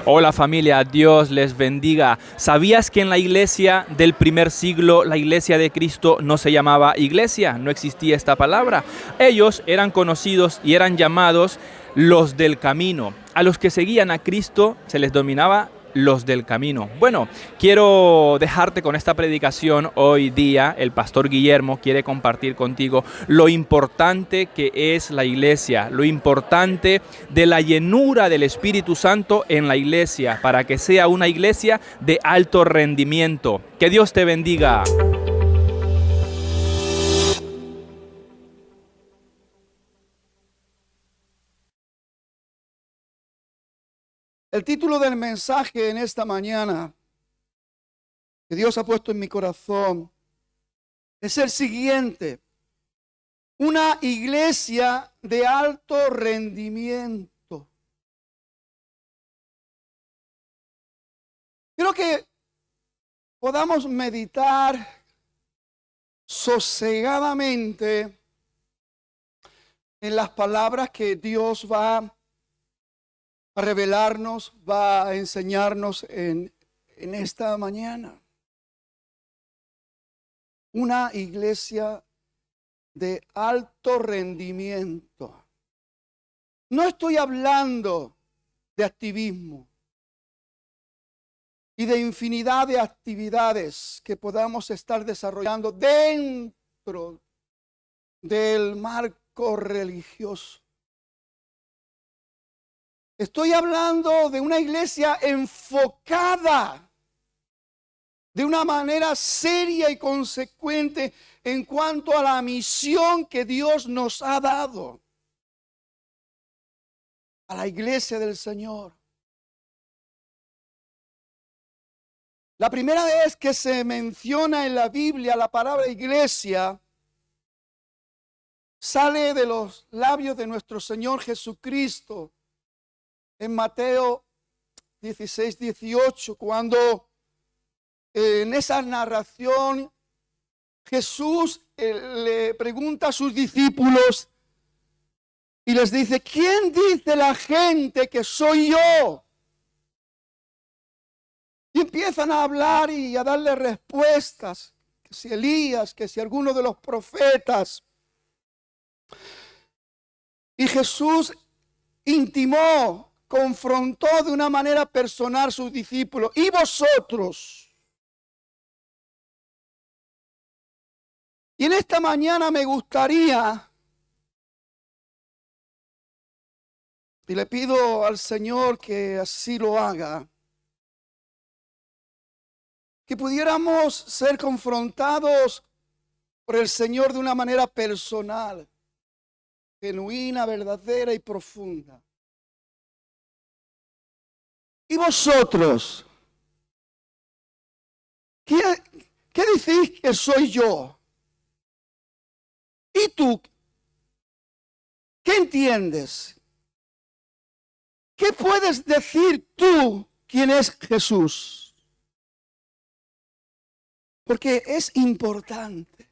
Hola familia, Dios les bendiga. ¿Sabías que en la iglesia del primer siglo, la iglesia de Cristo no se llamaba iglesia? No existía esta palabra. Ellos eran conocidos y eran llamados los del camino. A los que seguían a Cristo se les dominaba los del camino. Bueno, quiero dejarte con esta predicación hoy día. El pastor Guillermo quiere compartir contigo lo importante que es la iglesia, lo importante de la llenura del Espíritu Santo en la iglesia, para que sea una iglesia de alto rendimiento. Que Dios te bendiga. El título del mensaje en esta mañana que Dios ha puesto en mi corazón es el siguiente: una iglesia de alto rendimiento. Quiero que podamos meditar sosegadamente en las palabras que Dios va a revelarnos, va a enseñarnos en esta mañana. Una iglesia de alto rendimiento. No estoy hablando de activismo y de infinidad de actividades que podamos estar desarrollando dentro del marco religioso. Estoy hablando de una iglesia enfocada de una manera seria y consecuente en cuanto a la misión que Dios nos ha dado a la iglesia del Señor. La primera vez que se menciona en la Biblia la palabra iglesia sale de los labios de nuestro Señor Jesucristo en Mateo 16, 18, cuando en esa narración Jesús le pregunta a sus discípulos y les dice: ¿quién dice la gente que soy yo? Y empiezan a hablar y a darle respuestas, que si Elías, que si alguno de los profetas. Y Jesús intimó, confrontó de una manera personal a sus discípulos: ¿y vosotros? Y en esta mañana me gustaría, y le pido al Señor que así lo haga, que pudiéramos ser confrontados por el Señor de una manera personal, genuina, verdadera y profunda. ¿Y vosotros? ¿Qué decís que soy yo? ¿Y tú? ¿Qué entiendes? ¿Qué puedes decir tú quién es Jesús? Porque es importante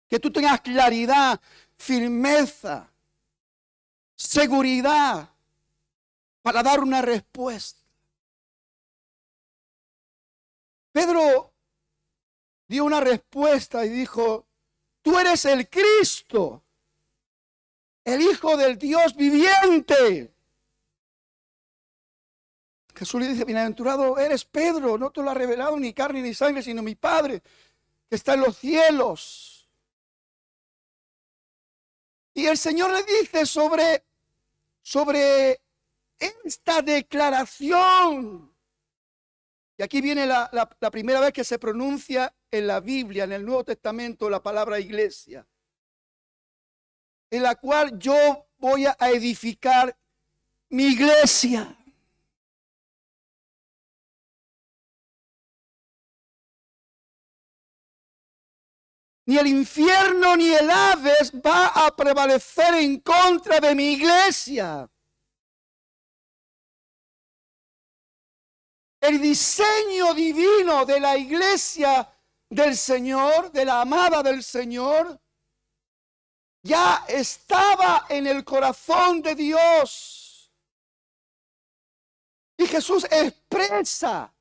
que tú tengas claridad, firmeza, seguridad para dar una respuesta. Pedro dio una respuesta y dijo: tú eres el Cristo, el Hijo del Dios viviente. Jesús le dice: bienaventurado eres, Pedro, no te lo ha revelado ni carne ni sangre, sino mi Padre que está en los cielos. Y el Señor le dice sobre esta declaración. Y aquí viene la primera vez que se pronuncia en la Biblia, en el Nuevo Testamento, la palabra iglesia, en la cual yo voy a edificar mi iglesia. Ni el infierno ni el Hades va a prevalecer en contra de mi iglesia. El diseño divino de la iglesia del Señor, de la amada del Señor, ya estaba en el corazón de Dios. Y Jesús expresa.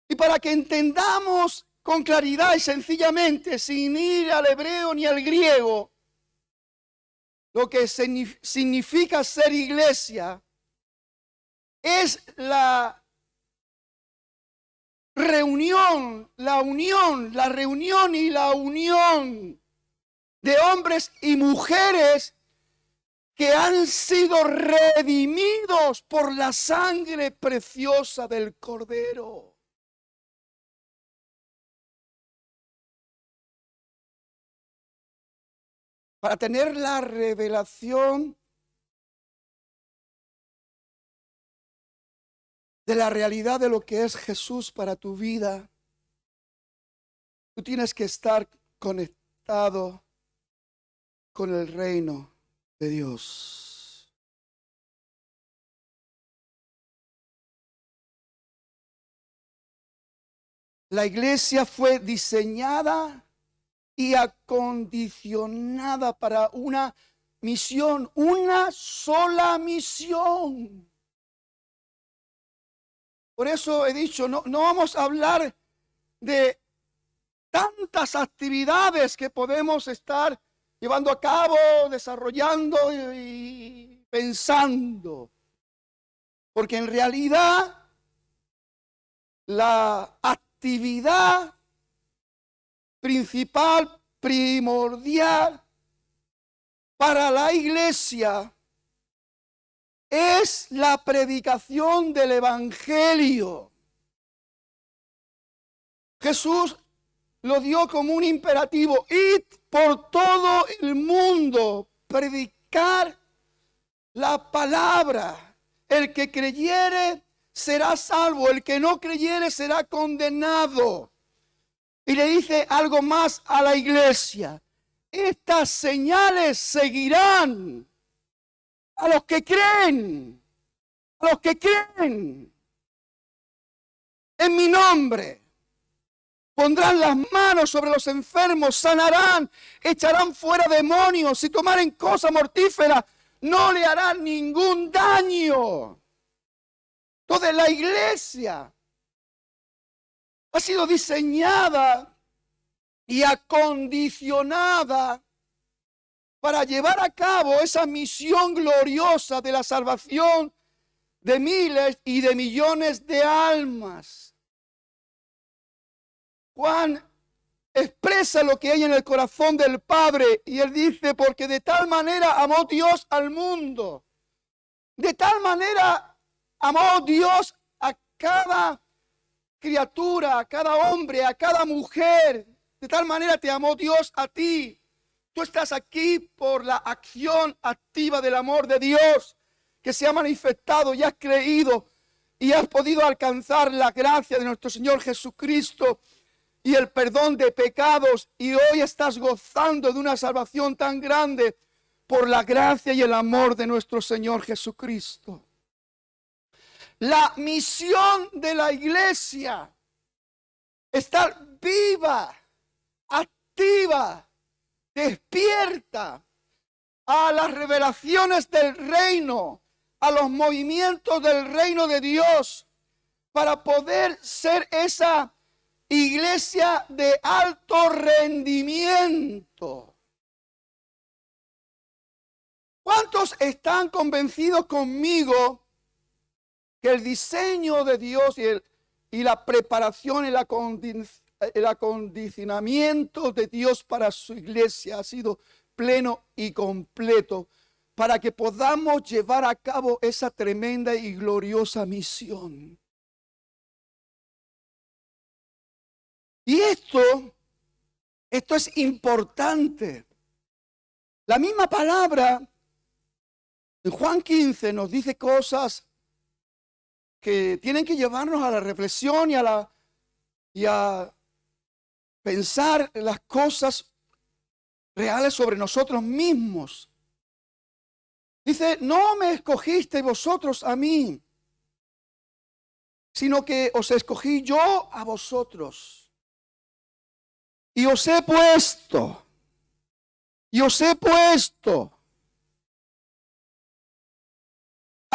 Y para que entendamos con claridad y sencillamente, sin ir al hebreo ni al griego, lo que significa ser iglesia, es la reunión y la unión de hombres y mujeres que han sido redimidos por la sangre preciosa del Cordero. Para tener la revelación de la realidad de lo que es Jesús para tu vida, tú tienes que estar conectado con el reino de Dios. La iglesia fue diseñada y acondicionada para una misión, una sola misión. Por eso he dicho, no vamos a hablar de tantas actividades que podemos estar llevando a cabo, desarrollando y pensando. Porque en realidad la actividad principal, primordial para la iglesia es la predicación del evangelio. Jesús lo dio como un imperativo: id por todo el mundo, predicar la palabra. El que creyere será salvo, el que no creyere será condenado. Y le dice algo más a la iglesia: estas señales seguirán a los que creen, en mi nombre. Pondrán las manos sobre los enfermos, sanarán, echarán fuera demonios, si tomaren cosa mortífera, no le harán ningún daño. Toda la iglesia ha sido diseñada y acondicionada para llevar a cabo esa misión gloriosa de la salvación de miles y de millones de almas. Juan expresa lo que hay en el corazón del Padre y él dice: porque de tal manera amó Dios al mundo, de tal manera amó Dios a cada criatura, a cada hombre, a cada mujer, de tal manera te amó Dios a ti. Tú estás aquí por la acción activa del amor de Dios que se ha manifestado y has creído y has podido alcanzar la gracia de nuestro Señor Jesucristo y el perdón de pecados, y hoy estás gozando de una salvación tan grande por la gracia y el amor de nuestro Señor Jesucristo. La misión de la iglesia: estar viva, activa, despierta a las revelaciones del reino, a los movimientos del reino de Dios, para poder ser esa iglesia de alto rendimiento. ¿Cuántos están convencidos conmigo que el diseño de Dios y la preparación, el acondicionamiento de Dios para su iglesia ha sido pleno y completo para que podamos llevar a cabo esa tremenda y gloriosa misión? Y esto es importante. La misma palabra en Juan 15 nos dice cosas que tienen que llevarnos a la reflexión y a pensar las cosas reales sobre nosotros mismos. Dice: no me escogisteis vosotros a mí, sino que os escogí yo a vosotros. Y os he puesto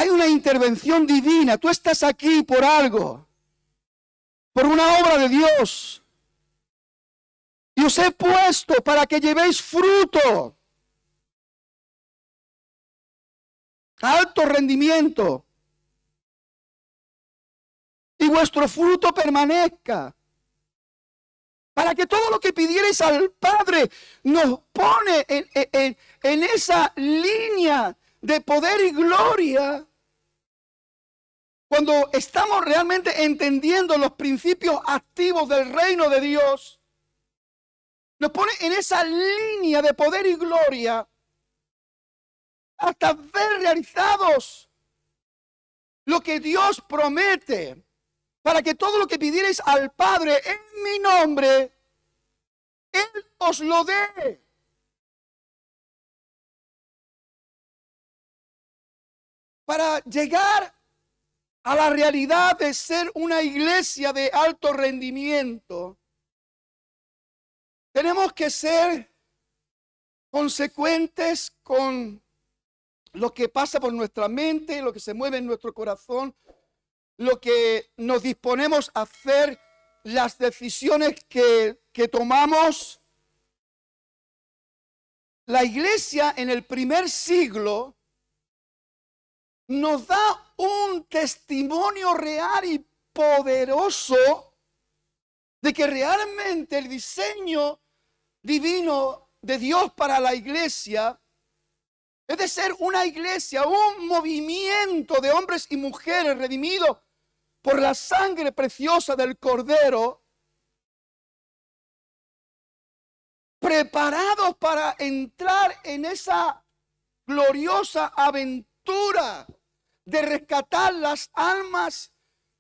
Hay una intervención divina. Tú estás aquí por algo, por una obra de Dios. Y os he puesto para que llevéis fruto, alto rendimiento, y vuestro fruto permanezca. Para que todo lo que pidierais al Padre nos pone en esa línea de poder y gloria. Cuando estamos realmente entendiendo los principios activos del reino de Dios, nos pone en esa línea de poder y gloria hasta ver realizados lo que Dios promete, para que todo lo que pidierais al Padre en mi nombre, Él os lo dé. Para llegar a la realidad de ser una iglesia de alto rendimiento, tenemos que ser consecuentes con lo que pasa por nuestra mente, lo que se mueve en nuestro corazón, lo que nos disponemos a hacer, las decisiones que tomamos. La iglesia en el primer siglo nos da un testimonio real y poderoso de que realmente el diseño divino de Dios para la iglesia es de ser una iglesia, un movimiento de hombres y mujeres redimidos por la sangre preciosa del Cordero, preparados para entrar en esa gloriosa aventura de rescatar las almas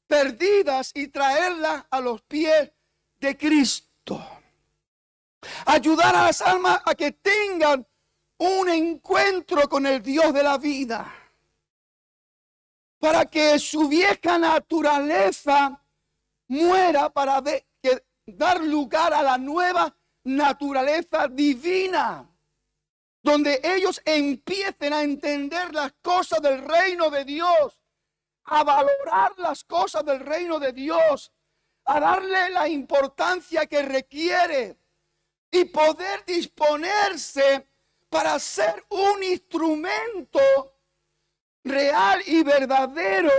perdidas y traerlas a los pies de Cristo. Ayudar a las almas a que tengan un encuentro con el Dios de la vida, para que su vieja naturaleza muera, para dar lugar a la nueva naturaleza divina, donde ellos empiecen a entender las cosas del reino de Dios, a valorar las cosas del reino de Dios, a darle la importancia que requiere y poder disponerse para ser un instrumento real y verdadero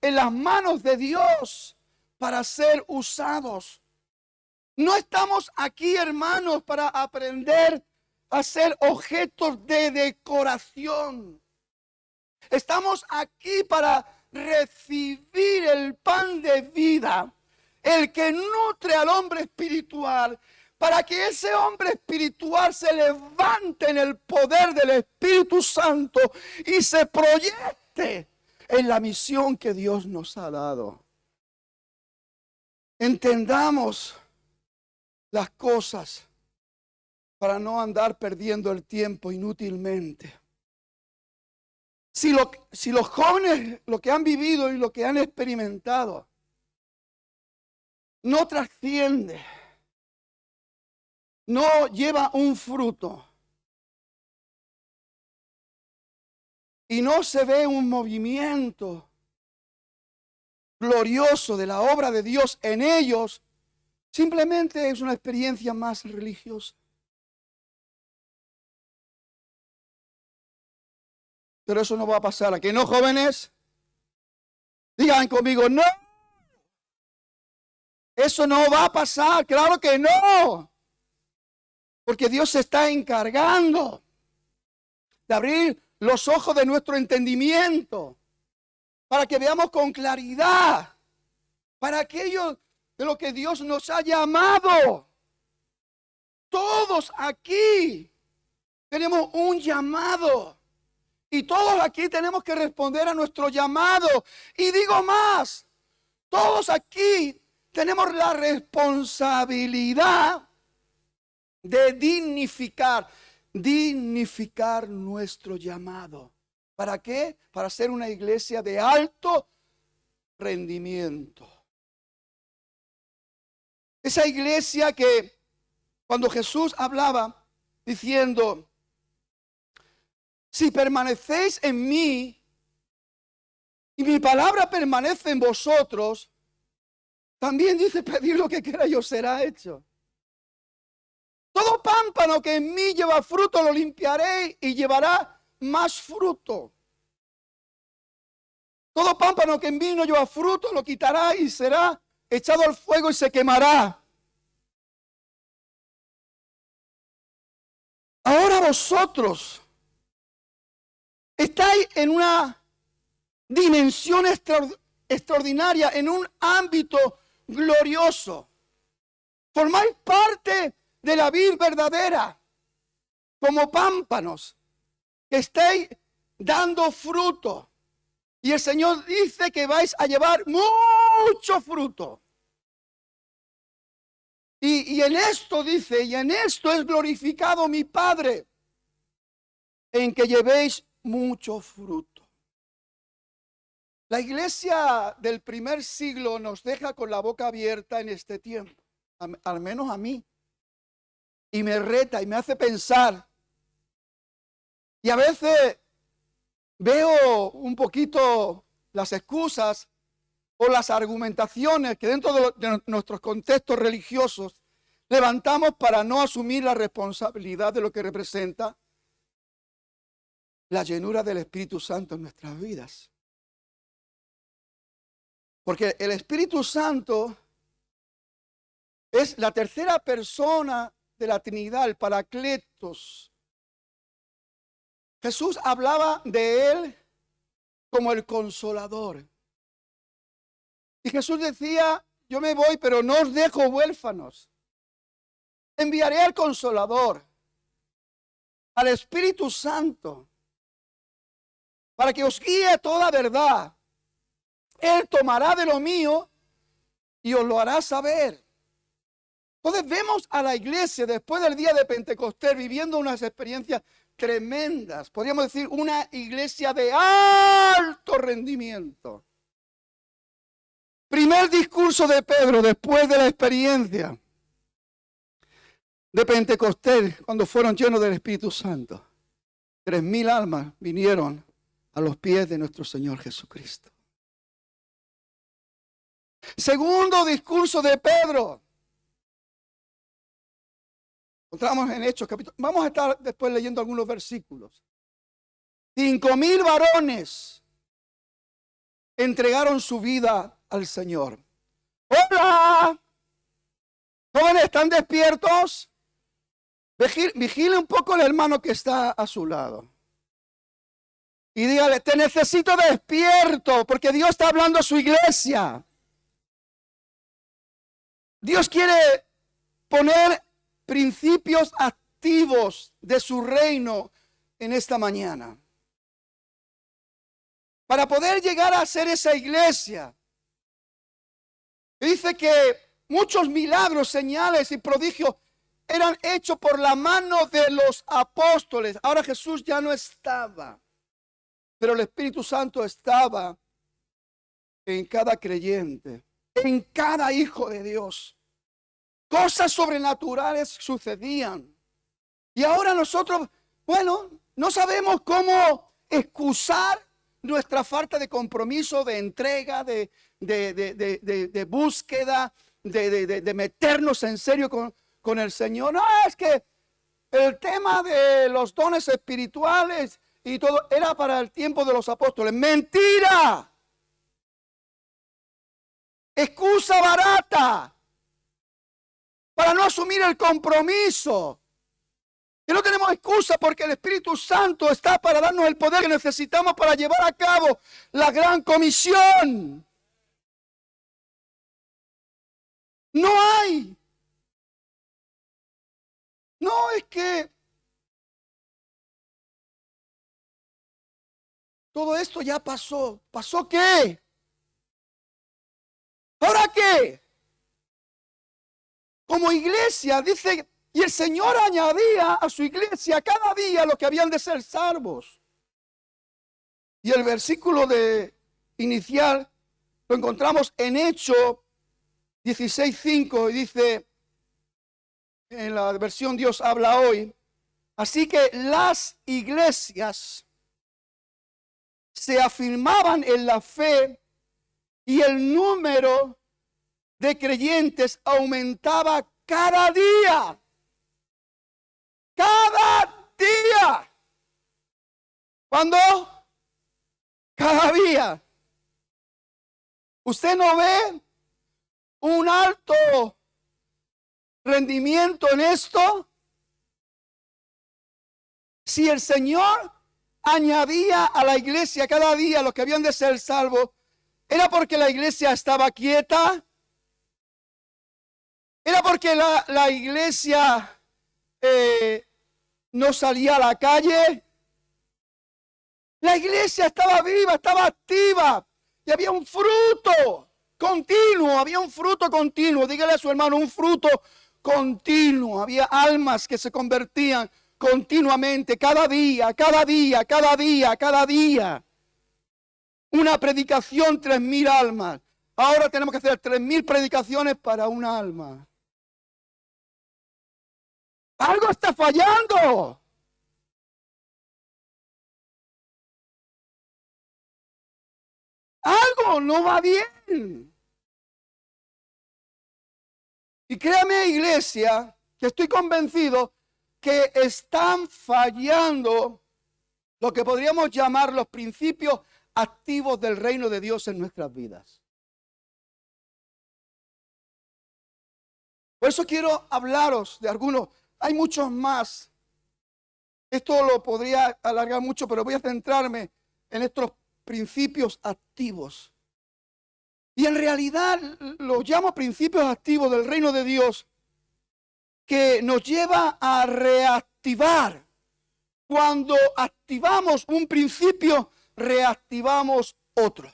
en las manos de Dios para ser usados. No estamos aquí, hermanos, para aprender a ser objetos de decoración. Estamos aquí para recibir el pan de vida, el que nutre al hombre espiritual, para que ese hombre espiritual se levante en el poder del Espíritu Santo y se proyecte en la misión que Dios nos ha dado. Entendamos las cosas para no andar perdiendo el tiempo inútilmente. Si los jóvenes, lo que han vivido y lo que han experimentado, no trasciende, no lleva un fruto, y no se ve un movimiento glorioso de la obra de Dios en ellos, simplemente es una experiencia más religiosa. Pero eso no va a pasar. ¿A que no, jóvenes? Digan conmigo, no. Eso no va a pasar. Claro que no. Porque Dios se está encargando de abrir los ojos de nuestro entendimiento para que veamos con claridad para aquello de lo que Dios nos ha llamado. Todos aquí tenemos un llamado. Y todos aquí tenemos que responder a nuestro llamado. Y digo más, todos aquí tenemos la responsabilidad de dignificar nuestro llamado. ¿Para qué? Para ser una iglesia de alto rendimiento. Esa iglesia que cuando Jesús hablaba diciendo, si permanecéis en mí y mi palabra permanece en vosotros, también dice, pedid lo que queráis y os será hecho. Todo pámpano que en mí lleva fruto lo limpiaré y llevará más fruto. Todo pámpano que en mí no lleva fruto lo quitará y será echado al fuego y se quemará. Ahora vosotros estáis en una dimensión extraordinaria, en un ámbito glorioso. Formáis parte de la vid verdadera, como pámpanos que estáis dando fruto. Y el Señor dice que vais a llevar mucho fruto. Y en esto dice, y en esto es glorificado mi Padre, en que llevéis mucho fruto. La iglesia del primer siglo nos deja con la boca abierta en este tiempo, al menos a mí. Y me reta y me hace pensar. Y a veces veo un poquito las excusas o las argumentaciones que dentro de nuestros contextos religiosos levantamos para no asumir la responsabilidad de lo que representa la llenura del Espíritu Santo en nuestras vidas. Porque el Espíritu Santo es la tercera persona de la Trinidad, el Paracletos. Jesús hablaba de él como el Consolador. Y Jesús decía, yo me voy, pero no os dejo huérfanos. Enviaré al Consolador, al Espíritu Santo, para que os guíe a toda verdad. Él tomará de lo mío y os lo hará saber. Entonces vemos a la iglesia después del día de Pentecostés viviendo unas experiencias tremendas. Podríamos decir una iglesia de alto rendimiento. Primer discurso de Pedro después de la experiencia de Pentecostés, cuando fueron llenos del Espíritu Santo. 3,000 almas vinieron a los pies de nuestro Señor Jesucristo. Segundo discurso de Pedro. Encontramos en Hechos capítulo. Vamos a estar después leyendo algunos versículos. 5,000 varones entregaron su vida al Señor. ¡Hola! ¿Jóvenes están despiertos? Vigile un poco al hermano que está a su lado. Y dígale, te necesito despierto, porque Dios está hablando a su iglesia. Dios quiere poner principios activos de su reino en esta mañana. Para poder llegar a ser esa iglesia. Dice que muchos milagros, señales y prodigios eran hechos por la mano de los apóstoles. Ahora Jesús ya no estaba, pero el Espíritu Santo estaba en cada creyente, en cada hijo de Dios. Cosas sobrenaturales sucedían. Y ahora nosotros, no sabemos cómo excusar nuestra falta de compromiso, de entrega, de búsqueda, de meternos en serio con el Señor. No, es que el tema de los dones espirituales y todo era para el tiempo de los apóstoles. ¡Mentira! Excusa barata para no asumir el compromiso. Que no tenemos excusa porque el Espíritu Santo está para darnos el poder que necesitamos para llevar a cabo la gran comisión. No hay. No, es que todo esto ya pasó. ¿Pasó qué? ¿Ahora qué? Como iglesia, dice, y el Señor añadía a su iglesia cada día lo que habían de ser salvos. Y el versículo inicial lo encontramos en Hechos 16:5 y dice, en la versión Dios habla hoy, así que las iglesias se afirmaban en la fe y el número de creyentes aumentaba cada día. Cada día. ¿Cuándo? Cada día. ¿Usted no ve un alto rendimiento en esto? Si el Señor añadía a la iglesia cada día los que habían de ser salvos, ¿era porque la iglesia estaba quieta? ¿Era porque la iglesia no salía a la calle? La iglesia estaba viva, estaba activa y había un fruto continuo, Dígale a su hermano, un fruto continuo. Había almas que se convertían continuamente, cada día. Una predicación, 3,000 almas. Ahora tenemos que hacer 3,000 predicaciones para una alma. Algo está fallando. Algo no va bien. Y créame, iglesia, que estoy convencido que están fallando lo que podríamos llamar los principios activos del reino de Dios en nuestras vidas. Por eso quiero hablaros de algunos. Hay muchos más. Esto lo podría alargar mucho, pero voy a centrarme en estos principios activos. Y en realidad los llamo principios activos del reino de Dios, que nos lleva a reactivar. Cuando activamos un principio, reactivamos otro.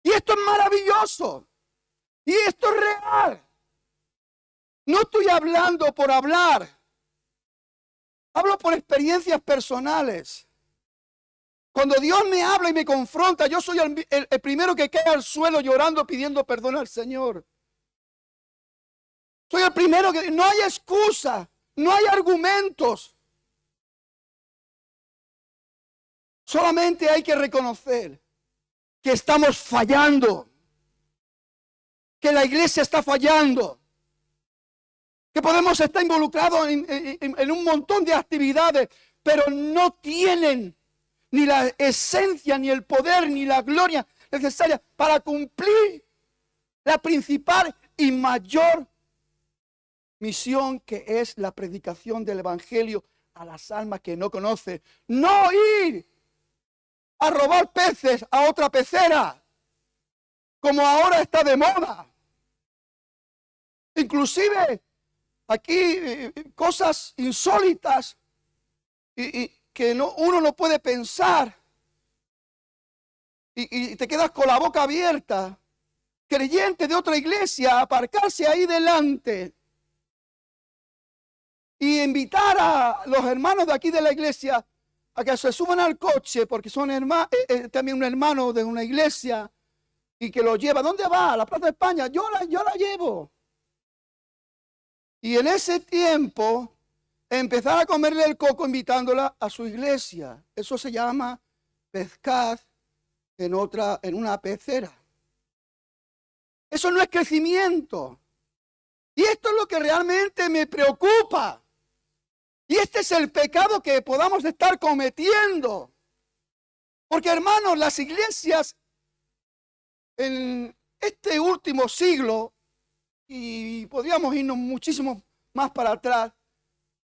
Y esto es maravilloso. Y esto es real. No estoy hablando por hablar. Hablo por experiencias personales. Cuando Dios me habla y me confronta, yo soy el primero que cae al suelo llorando, pidiendo perdón al Señor. Soy el primero que... No hay excusa, no hay argumentos. Solamente hay que reconocer que estamos fallando. Que la iglesia está fallando. Que podemos estar involucrados en un montón de actividades, pero no tienen ni la esencia, ni el poder, ni la gloria necesaria para cumplir la principal y mayor misión, que es la predicación del evangelio a las almas que no conocen. No ir a robar peces a otra pecera, como ahora está de moda. Inclusive aquí cosas insólitas y que uno no puede pensar, y te quedas con la boca abierta. Creyente de otra iglesia, aparcarse ahí delante y invitar a los hermanos de aquí de la iglesia a que se suban al coche, porque son también un hermano de una iglesia, y que lo lleva. ¿Dónde va? A la Plaza de España. Yo la llevo. Y en ese tiempo empezar a comerle el coco invitándola a su iglesia. Eso se llama pescar en una pecera. Eso no es crecimiento. Y esto es lo que realmente me preocupa. Y este es el pecado que podamos estar cometiendo. Porque, hermanos, las iglesias en este último siglo, y podríamos irnos muchísimo más para atrás,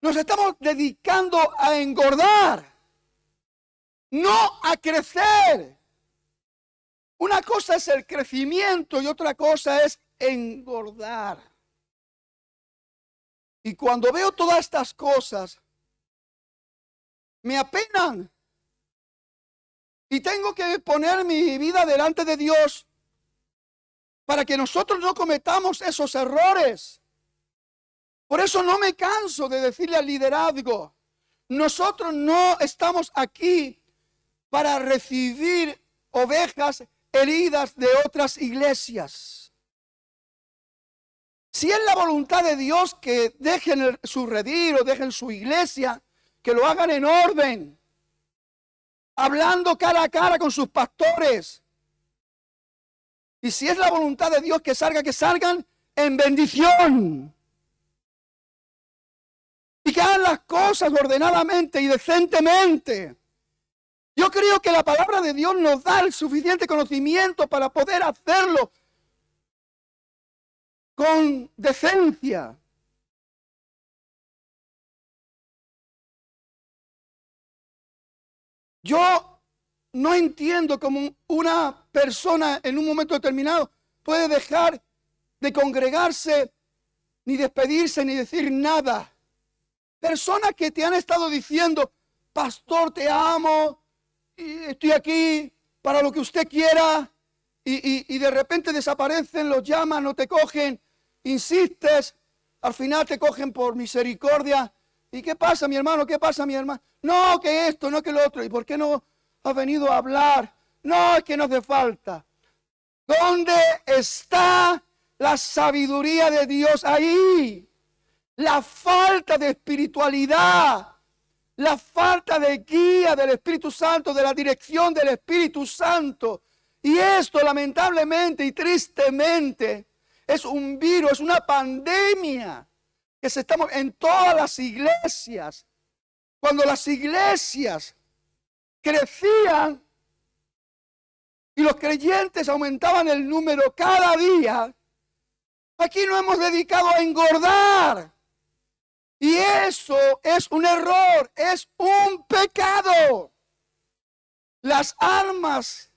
nos estamos dedicando a engordar, no a crecer. Una cosa es el crecimiento y otra cosa es engordar. Y cuando veo todas estas cosas, me apenan. Y tengo que poner mi vida delante de Dios para que nosotros no cometamos esos errores. Por eso no me canso de decirle al liderazgo: nosotros no estamos aquí para recibir ovejas heridas de otras iglesias. Si es la voluntad de Dios que dejen su redil o dejen su iglesia, que lo hagan en orden. hablando cara a cara con sus pastores. Y si es la voluntad de Dios que salgan en bendición. Y que hagan las cosas ordenadamente y decentemente. Yo creo que la palabra de Dios nos da el suficiente conocimiento para poder hacerlo con decencia. Yo no entiendo cómo una persona en un momento determinado puede dejar de congregarse, ni despedirse, ni decir nada. Personas que te han estado diciendo, pastor, te amo, y estoy aquí para lo que usted quiera, y de repente desaparecen, los llaman, no te cogen, insistes, al final te cogen por misericordia. ¿Y qué pasa, mi hermano? ¿Qué pasa, mi hermano? No, que esto, no que lo otro. ¿Y por qué no has venido a hablar? No, es que no hace falta. ¿Dónde está la sabiduría de Dios? Ahí. La falta de espiritualidad, la falta de guía del Espíritu Santo, de la dirección del Espíritu Santo. Y esto, lamentablemente y tristemente, es un virus, es una pandemia que se está en todas las iglesias. Cuando las iglesias crecían y los creyentes aumentaban el número cada día, aquí nos hemos dedicado a engordar. Y eso es un error, es un pecado. Las almas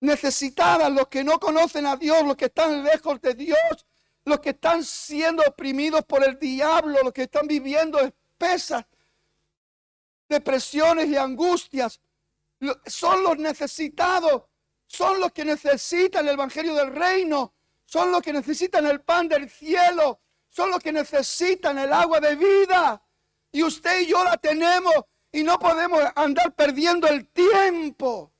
necesitadas, los que no conocen a Dios, los que están lejos de Dios, los que están siendo oprimidos por el diablo, los que están viviendo espesas depresiones y angustias, son los necesitados, son los que necesitan el evangelio del reino, son los que necesitan el pan del cielo, son los que necesitan el agua de vida. Y usted y yo la tenemos y no podemos andar perdiendo el tiempo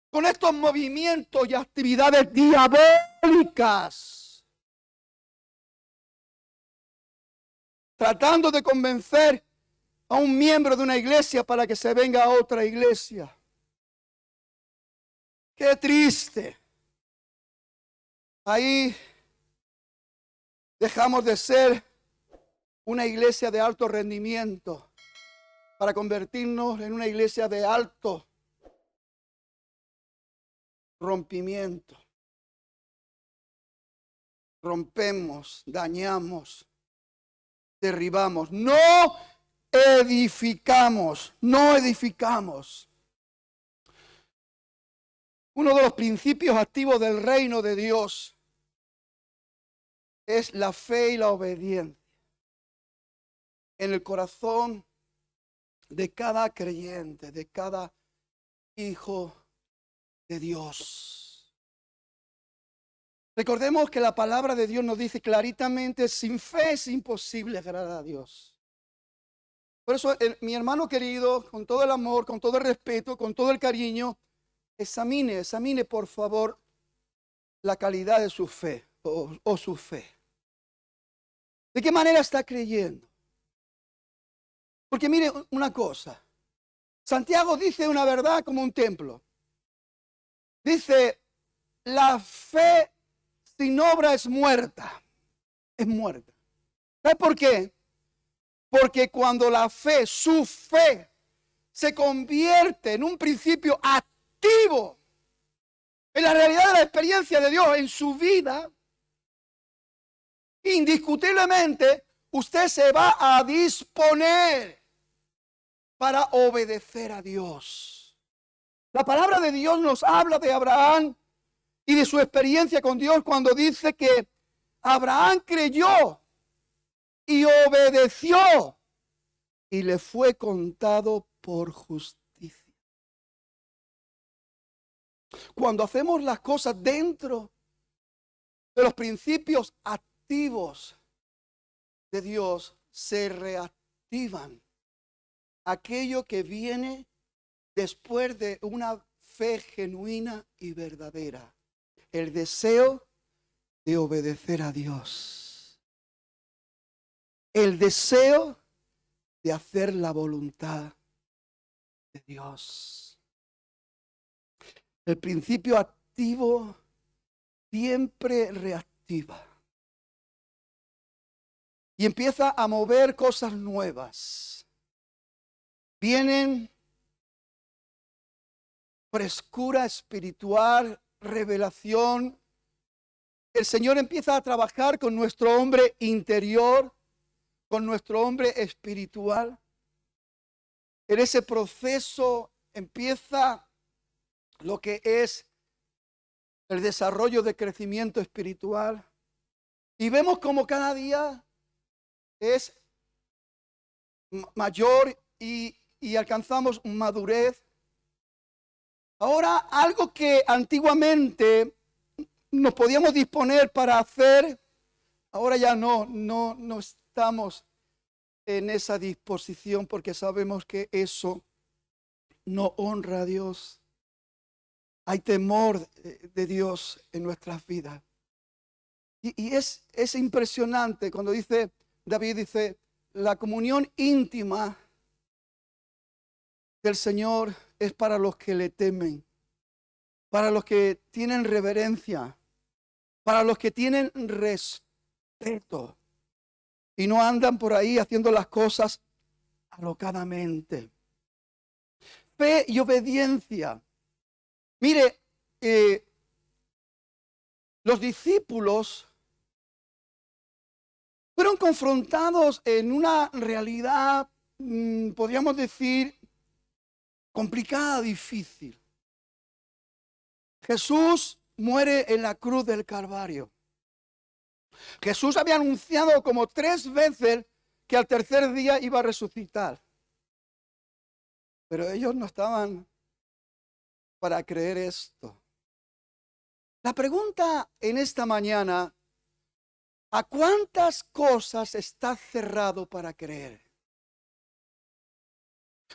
con estos movimientos y actividades diabólicas, tratando de convencer a un miembro de una iglesia para que se venga a otra iglesia. Qué triste. Ahí dejamos de ser una iglesia de alto rendimiento para convertirnos en una iglesia de alto rompimiento. Rompemos, dañamos, derribamos, no edificamos, no edificamos. Uno de los principios activos del reino de Dios es la fe y la obediencia en el corazón de cada creyente, de cada hijo de Dios. Recordemos que la palabra de Dios nos dice claritamente, sin fe es imposible agradar a Dios. Por eso, mi hermano querido, con todo el amor, con todo el respeto, con todo el cariño, examine por favor la calidad de su fe o su fe. ¿De qué manera está creyendo? Porque mire una cosa, Santiago dice una verdad como un templo. Dice, la fe sin obra es muerta. Es muerta. ¿Sabe por qué? Porque cuando la fe, su fe, se convierte en un principio activo en la realidad de la experiencia de Dios en su vida, indiscutiblemente usted se va a disponer para obedecer a Dios. La palabra de Dios nos habla de Abraham y de su experiencia con Dios cuando dice que Abraham creyó y obedeció y le fue contado por justicia. Cuando hacemos las cosas dentro de los principios activos de Dios, se reactivan aquello que viene después de una fe genuina y verdadera. El deseo de obedecer a Dios. El deseo de hacer la voluntad de Dios. El principio activo siempre reactiva. Y empieza a mover cosas nuevas. Vienen frescura espiritual, revelación. El Señor empieza a trabajar con nuestro hombre interior, con nuestro hombre espiritual. En ese proceso empieza lo que es el desarrollo de crecimiento espiritual. Y vemos como cada día es mayor y alcanzamos madurez. Ahora, algo que antiguamente nos podíamos disponer para hacer, ahora ya no estamos en esa disposición porque sabemos que eso no honra a Dios. Hay temor de Dios en nuestras vidas. Y es impresionante cuando David dice, la comunión íntima del Señor es para los que le temen, para los que tienen reverencia, para los que tienen respeto y no andan por ahí haciendo las cosas alocadamente. Fe y obediencia. Mire, los discípulos fueron confrontados en una realidad, podríamos decir, complicada, difícil. Jesús muere en la cruz del Calvario. Jesús había anunciado como 3 veces que al tercer día iba a resucitar. Pero ellos no estaban para creer esto. La pregunta en esta mañana, ¿a cuántas cosas estás cerrado para creer?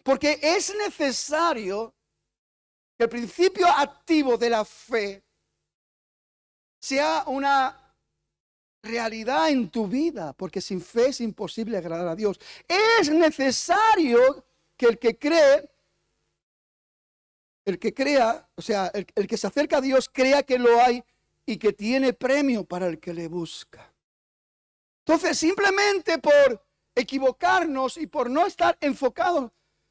Porque es necesario que el principio activo de la fe sea una realidad en tu vida, porque sin fe es imposible agradar a Dios. Es necesario que el que crea, o sea, el que se acerca a Dios crea que lo hay y que tiene premio para el que le busca. Entonces, simplemente por equivocarnos y por no estar enfocados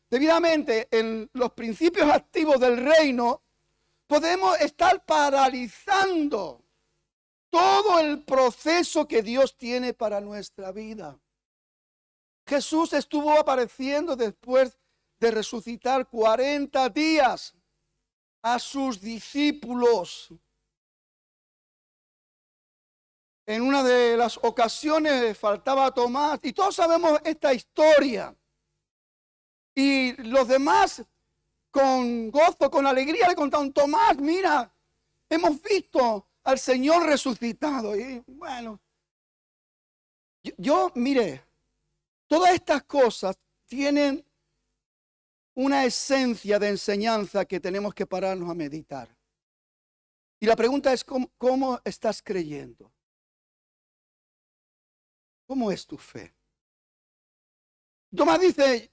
debidamente en los principios activos del reino, podemos estar paralizando todo el proceso que Dios tiene para nuestra vida. Jesús estuvo apareciendo después de resucitar 40 días a sus discípulos. En una de las ocasiones faltaba Tomás, y todos sabemos esta historia. Y los demás, con gozo, con alegría, le contaron, Tomás, mira, hemos visto al Señor resucitado. Y bueno, mire, todas estas cosas tienen una esencia de enseñanza que tenemos que pararnos a meditar. Y la pregunta es, ¿cómo estás creyendo? ¿Cómo es tu fe? Tomás dice,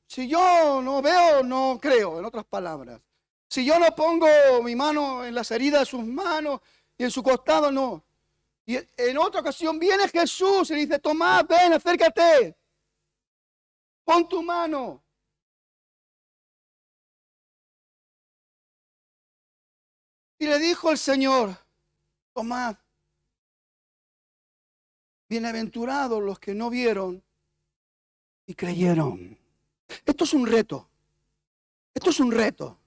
si yo no veo, no creo, en otras palabras. Si yo no pongo mi mano en las heridas de sus manos y en su costado, no. Y en otra ocasión viene Jesús y le dice, Tomás, ven, acércate. Pon tu mano. Y le dijo el Señor, Tomás, bienaventurados los que no vieron y creyeron. Esto es un reto. Esto es un reto.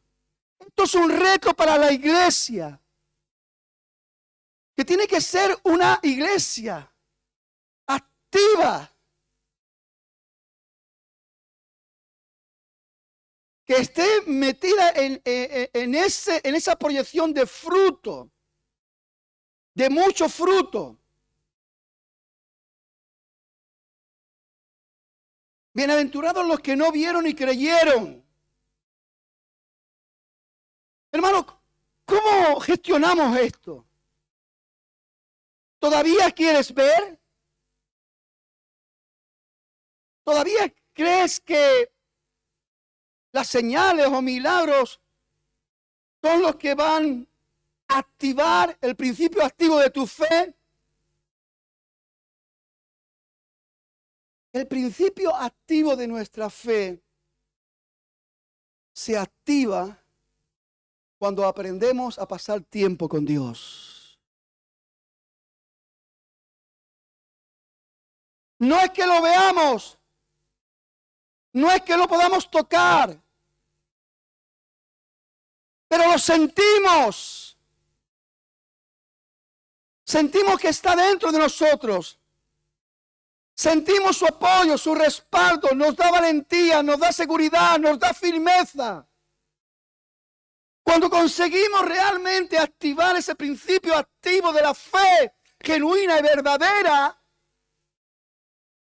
Esto es un reto para la iglesia. Que tiene que ser una iglesia activa. Que esté metida en esa proyección de fruto. De mucho fruto. Bienaventurados los que no vieron y creyeron. Hermano, ¿cómo gestionamos esto? ¿Todavía quieres ver? ¿Todavía crees que las señales o milagros son los que van a activar el principio activo de tu fe. El principio activo de nuestra fe se activa cuando aprendemos a pasar tiempo con Dios. No es que lo veamos, no es que lo podamos tocar, pero lo sentimos. Sentimos que está dentro de nosotros. Sentimos su apoyo, su respaldo, nos da valentía, nos da seguridad, nos da firmeza. Cuando conseguimos realmente activar ese principio activo de la fe genuina y verdadera,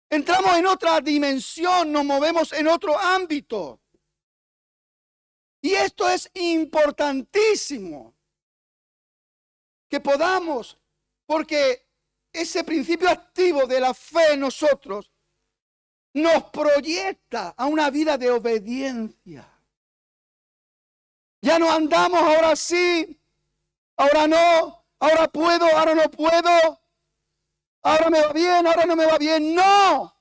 entramos en otra dimensión, nos movemos en otro ámbito. Y esto es importantísimo, que podamos, porque ese principio activo de la fe en nosotros nos proyecta a una vida de obediencia. Ya no andamos ahora sí, ahora no, ahora puedo, ahora no puedo, ahora me va bien, ahora no me va bien. No.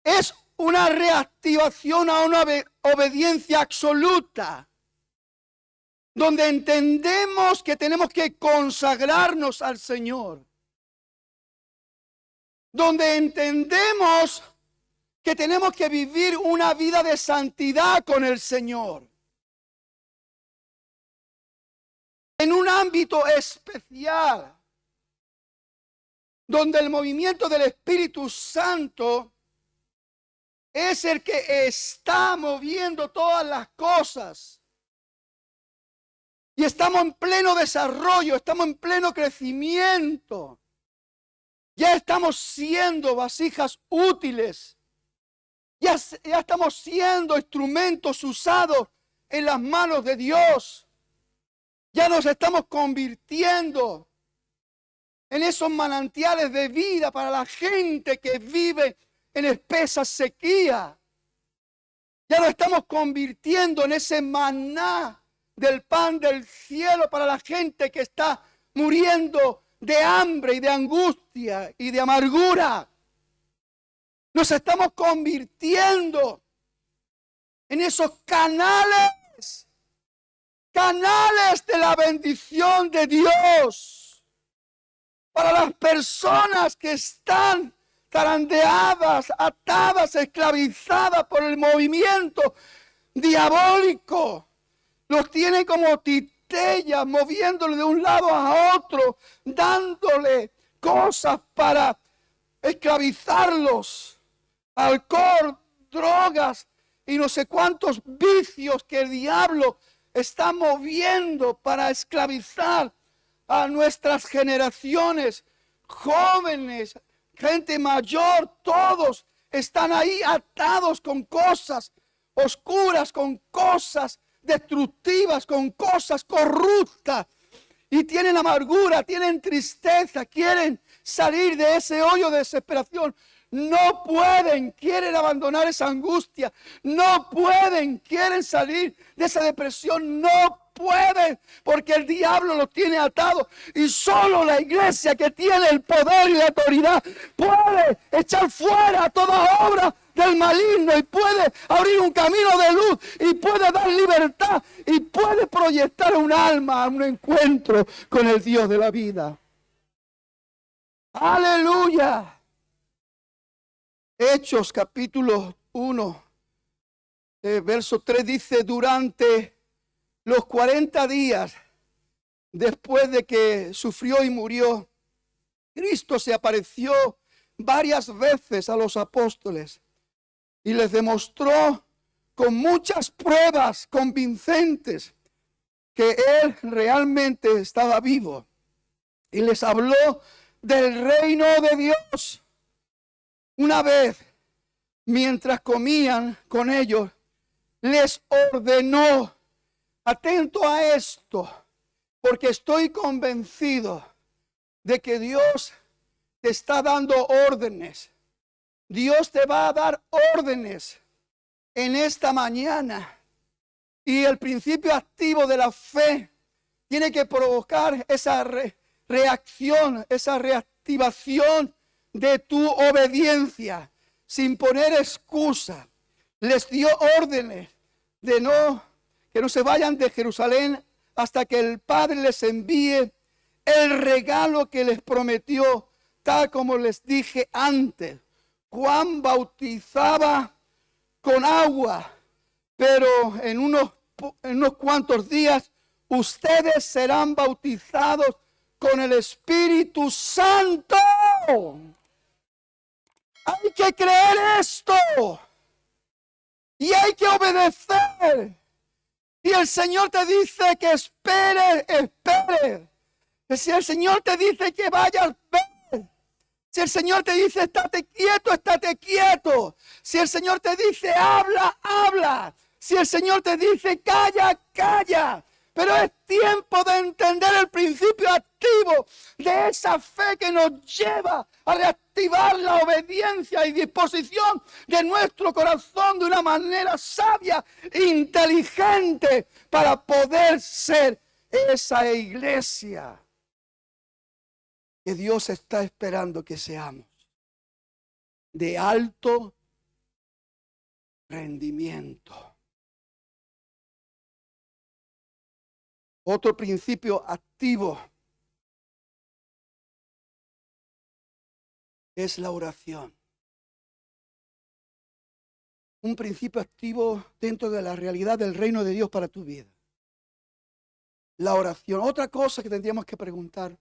Es una reactivación a una obediencia absoluta, donde entendemos que tenemos que consagrarnos al Señor, donde entendemos que tenemos que vivir una vida de santidad con el Señor, en un ámbito especial, donde el movimiento del Espíritu Santo es el que está moviendo todas las cosas. Y estamos en pleno desarrollo, estamos en pleno crecimiento. Ya estamos siendo vasijas útiles. Ya estamos siendo instrumentos usados en las manos de Dios. Ya nos estamos convirtiendo en esos manantiales de vida para la gente que vive en espesa sequía. Ya nos estamos convirtiendo en ese maná del pan del cielo para la gente que está muriendo de hambre y de angustia y de amargura. Nos estamos convirtiendo en esos canales de la bendición de Dios para las personas que están zarandeadas, atadas, esclavizadas por el movimiento diabólico. Los tiene como titellas, moviéndole de un lado a otro, dándole cosas para esclavizarlos. Alcohol, drogas y no sé cuántos vicios que el diablo está moviendo para esclavizar a nuestras generaciones, jóvenes, gente mayor, todos están ahí atados con cosas oscuras, con cosas destructivas, con cosas corruptas, y tienen amargura, tienen tristeza, quieren salir de ese hoyo de desesperación. No pueden, quieren abandonar esa angustia. No pueden, quieren salir de esa depresión. No pueden, porque el diablo los tiene atados. Y solo la iglesia, que tiene el poder y la autoridad, puede echar fuera toda obra del maligno, y puede abrir un camino de luz, y puede dar libertad, y puede proyectar un alma a un encuentro con el Dios de la vida. Aleluya. Hechos capítulo 1, verso 3 dice: durante los 40 días después de que sufrió y murió, Cristo se apareció varias veces a los apóstoles y les demostró con muchas pruebas convincentes que Él realmente estaba vivo, y les habló del reino de Dios. Una vez, mientras comían con ellos, les ordenó: atento a esto, porque estoy convencido de que Dios te está dando órdenes. Dios te va a dar órdenes en esta mañana. Y el principio activo de la fe tiene que provocar esa reacción, esa reactivación de tu obediencia, sin poner excusa. Les dio órdenes de que no se vayan de Jerusalén hasta que el Padre les envíe el regalo que les prometió, tal como les dije antes. Juan bautizaba con agua, pero en unos cuantos días ustedes serán bautizados con el Espíritu Santo. Hay que creer esto y hay que obedecer. Y el Señor te dice que espere, espere. Que si el Señor te dice que vayas, ve. Si el Señor te dice estate quieto, estate quieto. Si el Señor te dice habla, habla. Si el Señor te dice calla, calla. Pero es tiempo de entender el principio activo de esa fe que nos lleva a reactivar la obediencia y disposición de nuestro corazón de una manera sabia, inteligente, para poder ser esa iglesia que Dios está esperando que seamos, de alto rendimiento. Otro principio activo es la oración. Un principio activo dentro de la realidad del reino de Dios para tu vida. La oración. Otra cosa que tendríamos que preguntar: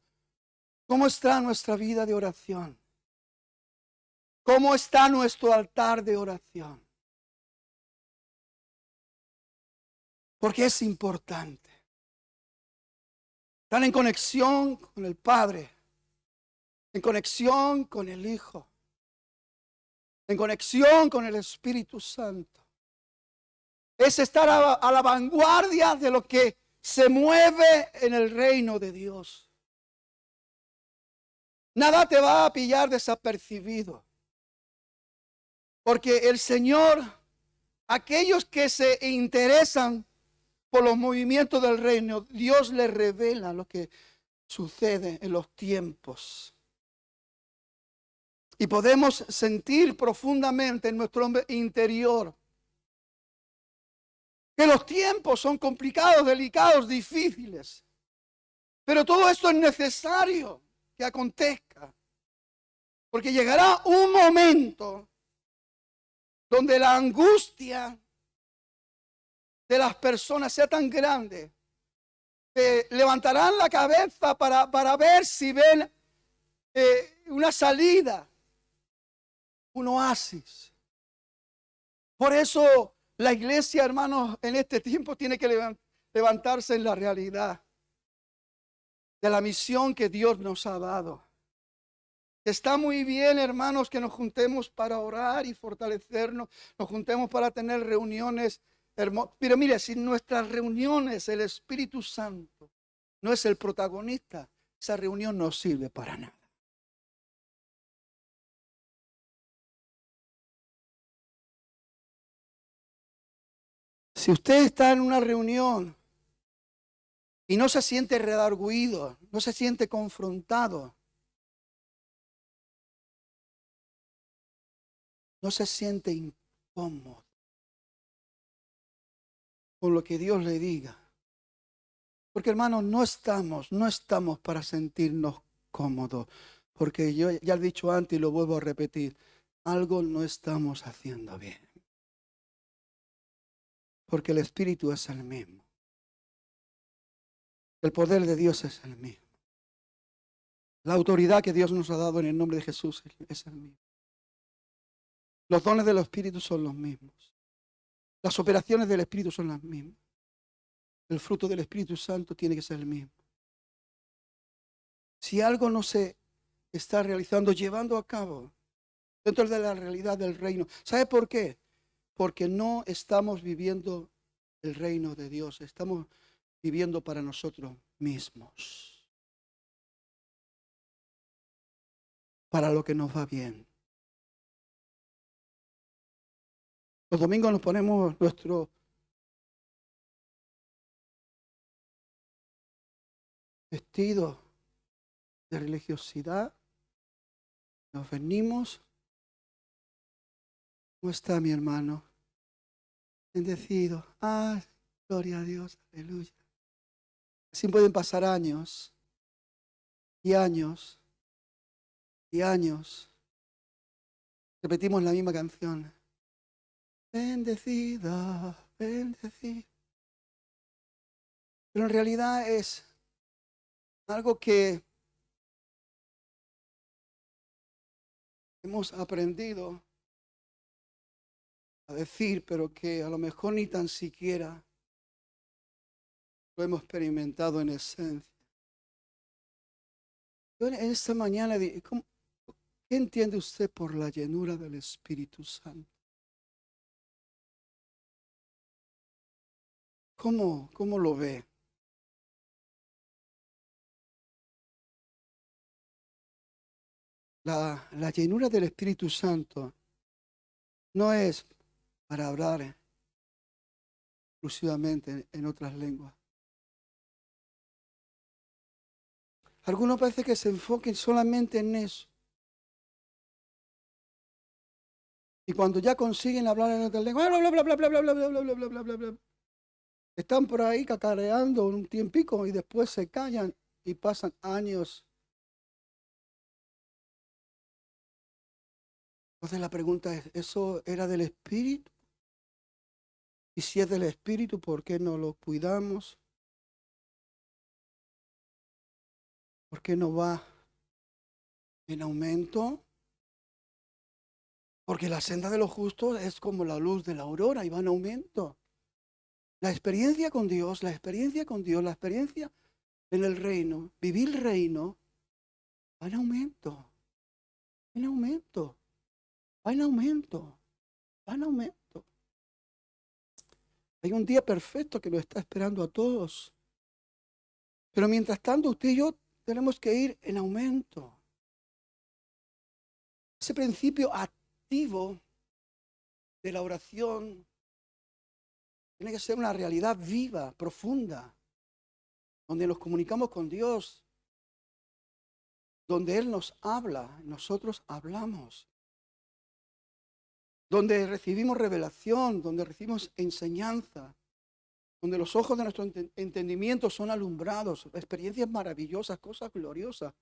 ¿cómo está nuestra vida de oración? ¿Cómo está nuestro altar de oración? Porque es importante. Están en conexión con el Padre, en conexión con el Hijo, en conexión con el Espíritu Santo. Es estar a la vanguardia de lo que se mueve en el reino de Dios. Nada te va a pillar desapercibido. Porque el Señor, aquellos que se interesan por los movimientos del reino, Dios les revela lo que sucede en los tiempos. Y podemos sentir profundamente en nuestro hombre interior que los tiempos son complicados, delicados, difíciles. Pero todo esto es necesario que acontezca. Porque llegará un momento donde la angustia de las personas sea tan grande que levantarán la cabeza para ver si ven una salida, un oasis. Por eso la iglesia, hermanos, en este tiempo tiene que levantarse en la realidad de la misión que Dios nos ha dado. Está muy bien, hermanos, que nos juntemos para orar y fortalecernos, nos juntemos para tener reuniones hermosas. Pero mire, si en nuestras reuniones el Espíritu Santo no es el protagonista, esa reunión no sirve para nada. Si usted está en una reunión y no se siente redarguido, no se siente confrontado, no se siente incómodo con lo que Dios le diga. Porque, hermanos, no estamos para sentirnos cómodos. Porque yo ya he dicho antes y lo vuelvo a repetir, algo no estamos haciendo bien. Porque el Espíritu es el mismo. El poder de Dios es el mismo. La autoridad que Dios nos ha dado en el nombre de Jesús es el mismo. Los dones del Espíritu son los mismos. Las operaciones del Espíritu son las mismas. El fruto del Espíritu Santo tiene que ser el mismo. Si algo no se está realizando, llevando a cabo dentro de la realidad del reino, ¿sabe por qué? Porque no estamos viviendo el reino de Dios, estamos viviendo para nosotros mismos, para lo que nos va bien. Los domingos nos ponemos nuestro vestidos de religiosidad, nos venimos. ¿Cómo está mi hermano? Bendecido. Gloria a Dios, aleluya. Así pueden pasar años y años y años. Repetimos la misma canción. Bendecido, bendecido. Pero en realidad es algo que hemos aprendido a decir, pero que a lo mejor ni tan siquiera lo hemos experimentado en esencia. Yo en esta mañana, ¿qué entiende usted por la llenura del Espíritu Santo? ¿Cómo lo ve? La llenura del Espíritu Santo no es para hablar exclusivamente en otras lenguas. Algunos parece que se enfoquen solamente en eso. Y cuando ya consiguen hablar en otras lenguas, bla, bla, bla, bla, bla, bla, bla, bla, bla, bla, bla, bla, bla, están por ahí cacareando un tiempico y después se callan y pasan años. Entonces la pregunta es, ¿eso era del Espíritu? Y si es del Espíritu, ¿por qué no lo cuidamos? ¿Por qué no va en aumento? Porque la senda de los justos es como la luz de la aurora y va en aumento. La experiencia con Dios, la experiencia en el reino, vivir el reino, va en aumento, en aumento, va en aumento, va en aumento. Hay un día perfecto que nos está esperando a todos. Pero mientras tanto, usted y yo tenemos que ir en aumento. Ese principio activo de la oración tiene que ser una realidad viva, profunda, donde nos comunicamos con Dios, donde Él nos habla, nosotros hablamos, donde recibimos revelación, donde recibimos enseñanza, donde los ojos de nuestro entendimiento son alumbrados, experiencias maravillosas, cosas gloriosas,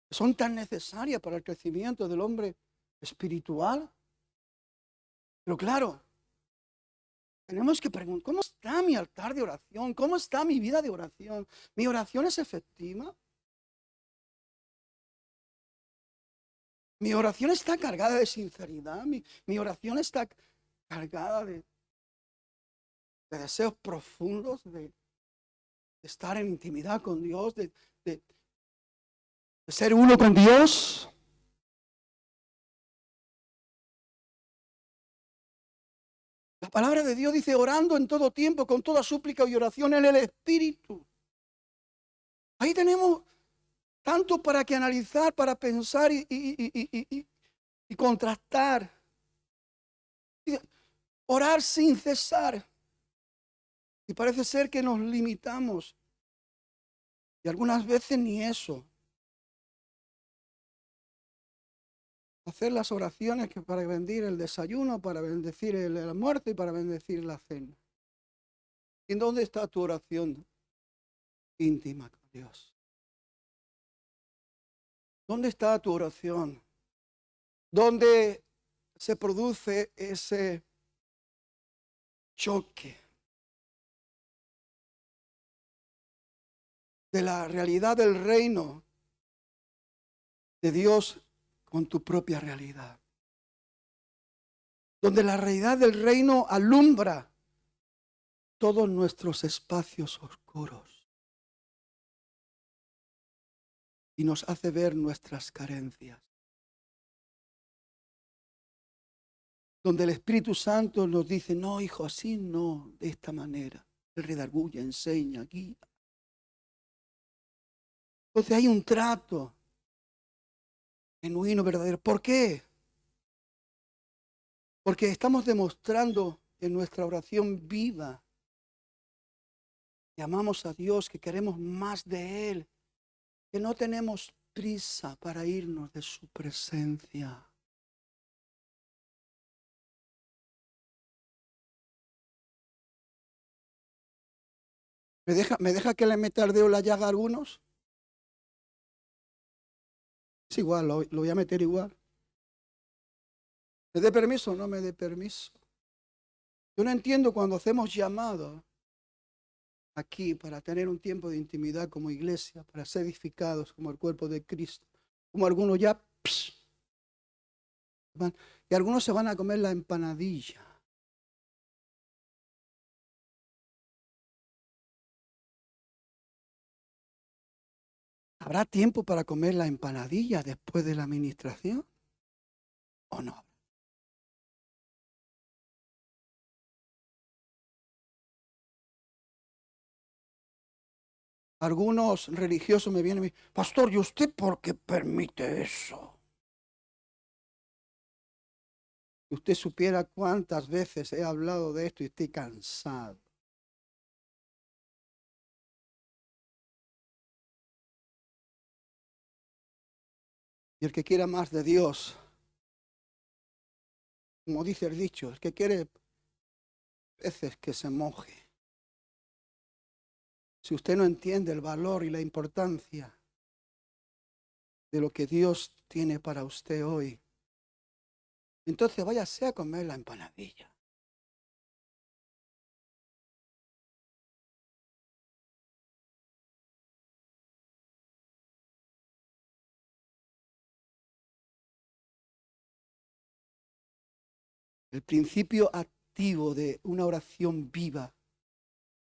son tan necesarias para el crecimiento del hombre espiritual. Pero claro, tenemos que preguntar, ¿cómo está mi altar de oración? ¿Cómo está mi vida de oración? ¿Mi oración es efectiva? ¿Mi oración está cargada de sinceridad? ¿Mi oración está cargada de deseos profundos, de estar en intimidad con Dios, de ser uno con Dios? La palabra de Dios dice, orando en todo tiempo, con toda súplica y oración en el Espíritu. Ahí tenemos tanto para que analizar, para pensar y contrastar. Orar sin cesar. Y parece ser que nos limitamos. Y algunas veces ni eso. Hacer las oraciones que para bendecir el desayuno, para bendecir el almuerzo y para bendecir la cena. ¿Y dónde está tu oración íntima con Dios? ¿Dónde está tu oración? ¿Dónde se produce ese choque de la realidad del reino de Dios con tu propia realidad? Donde la realidad del reino alumbra todos nuestros espacios oscuros y nos hace ver nuestras carencias. Donde el Espíritu Santo nos dice, no, hijo, así no, de esta manera. Él redarguye, enseña, guía. Entonces hay un trato genuino, verdadero. ¿Por qué? Porque estamos demostrando en nuestra oración viva que amamos a Dios, que queremos más de Él, que no tenemos prisa para irnos de su presencia. ¿Me deja que le meta el dedo en la llaga a algunos? Es igual, lo voy a meter igual. ¿Me dé permiso o no me dé permiso? Yo no entiendo cuando hacemos llamados aquí para tener un tiempo de intimidad como iglesia, para ser edificados como el cuerpo de Cristo, como algunos ya, y algunos se van a comer la empanadilla. ¿Habrá tiempo para comer la empanadilla después de la administración o no? Algunos religiosos me vienen y me dicen, pastor, ¿y usted por qué permite eso? Si usted supiera cuántas veces he hablado de esto y estoy cansado. Y el que quiera más de Dios, como dice el dicho, el que quiere peces que se moje. Si usted no entiende el valor y la importancia de lo que Dios tiene para usted hoy, entonces váyase a comer la empanadilla. El principio activo de una oración viva,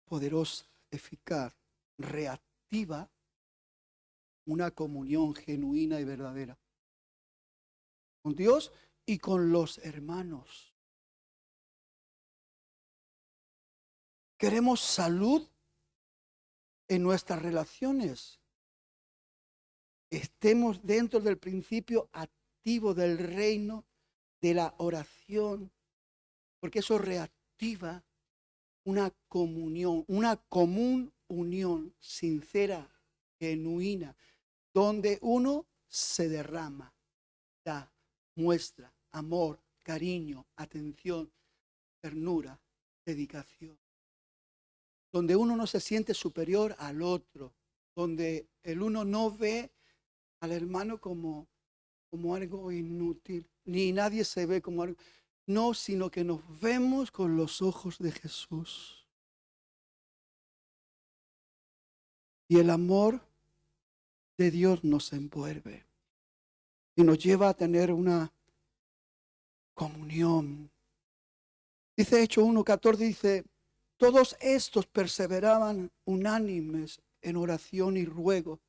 poderosa, eficaz, reactiva una comunión genuina y verdadera con Dios y con los hermanos. Queremos salud en nuestras relaciones. Estemos dentro del principio activo del reino de la oración, porque eso reactiva una comunión, una común unión sincera, genuina, donde uno se derrama, da, muestra amor, cariño, atención, ternura, dedicación, donde uno no se siente superior al otro, donde el uno no ve al hermano como algo inútil, ni nadie se ve como algo, no, sino que nos vemos con los ojos de Jesús. Y el amor de Dios nos envuelve y nos lleva a tener una comunión. Dice Hechos 1:14, dice, todos estos perseveraban unánimes en oración y ruego.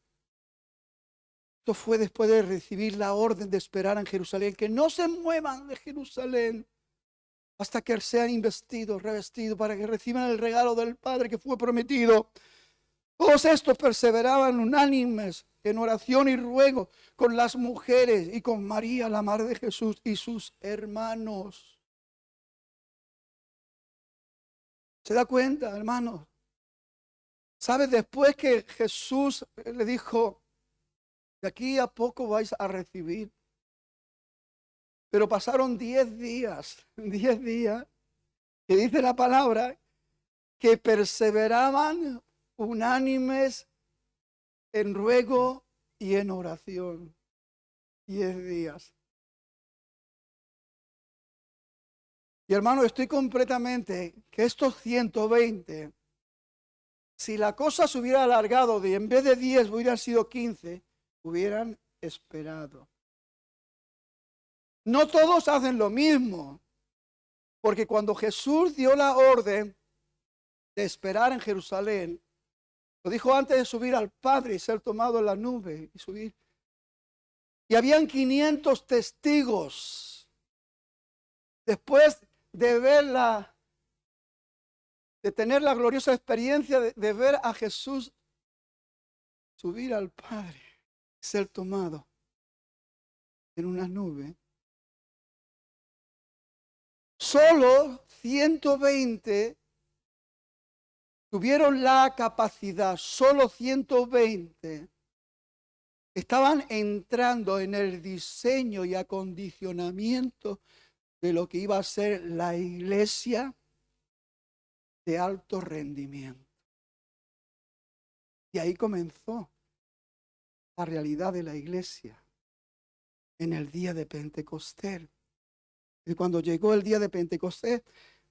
Esto fue después de recibir la orden de esperar en Jerusalén, que no se muevan de Jerusalén hasta que sean investidos, revestidos, para que reciban el regalo del Padre que fue prometido. Todos estos perseveraban unánimes en oración y ruego con las mujeres y con María, la madre de Jesús, y sus hermanos. ¿Se da cuenta, hermanos? ¿Sabes? Después que Jesús le dijo, de aquí a poco vais a recibir. Pero pasaron 10 días, 10 días, que dice la palabra, que perseveraban unánimes en ruego y en oración. 10 días. Y hermano, estoy completamente que estos 120, si la cosa se hubiera alargado de en vez de 10 hubieran sido 15, hubieran esperado. No todos hacen lo mismo, porque cuando Jesús dio la orden de esperar en Jerusalén, lo dijo antes de subir al Padre y ser tomado en la nube y subir. Y habían 500 testigos. Después de verla, de tener la gloriosa experiencia de ver a Jesús subir al Padre y ser tomado en una nube. Solo 120 tuvieron la capacidad, solo 120 estaban entrando en el diseño y acondicionamiento de lo que iba a ser la iglesia de alto rendimiento. Y ahí comenzó la realidad de la iglesia en el día de Pentecostés. Y cuando llegó el día de Pentecostés,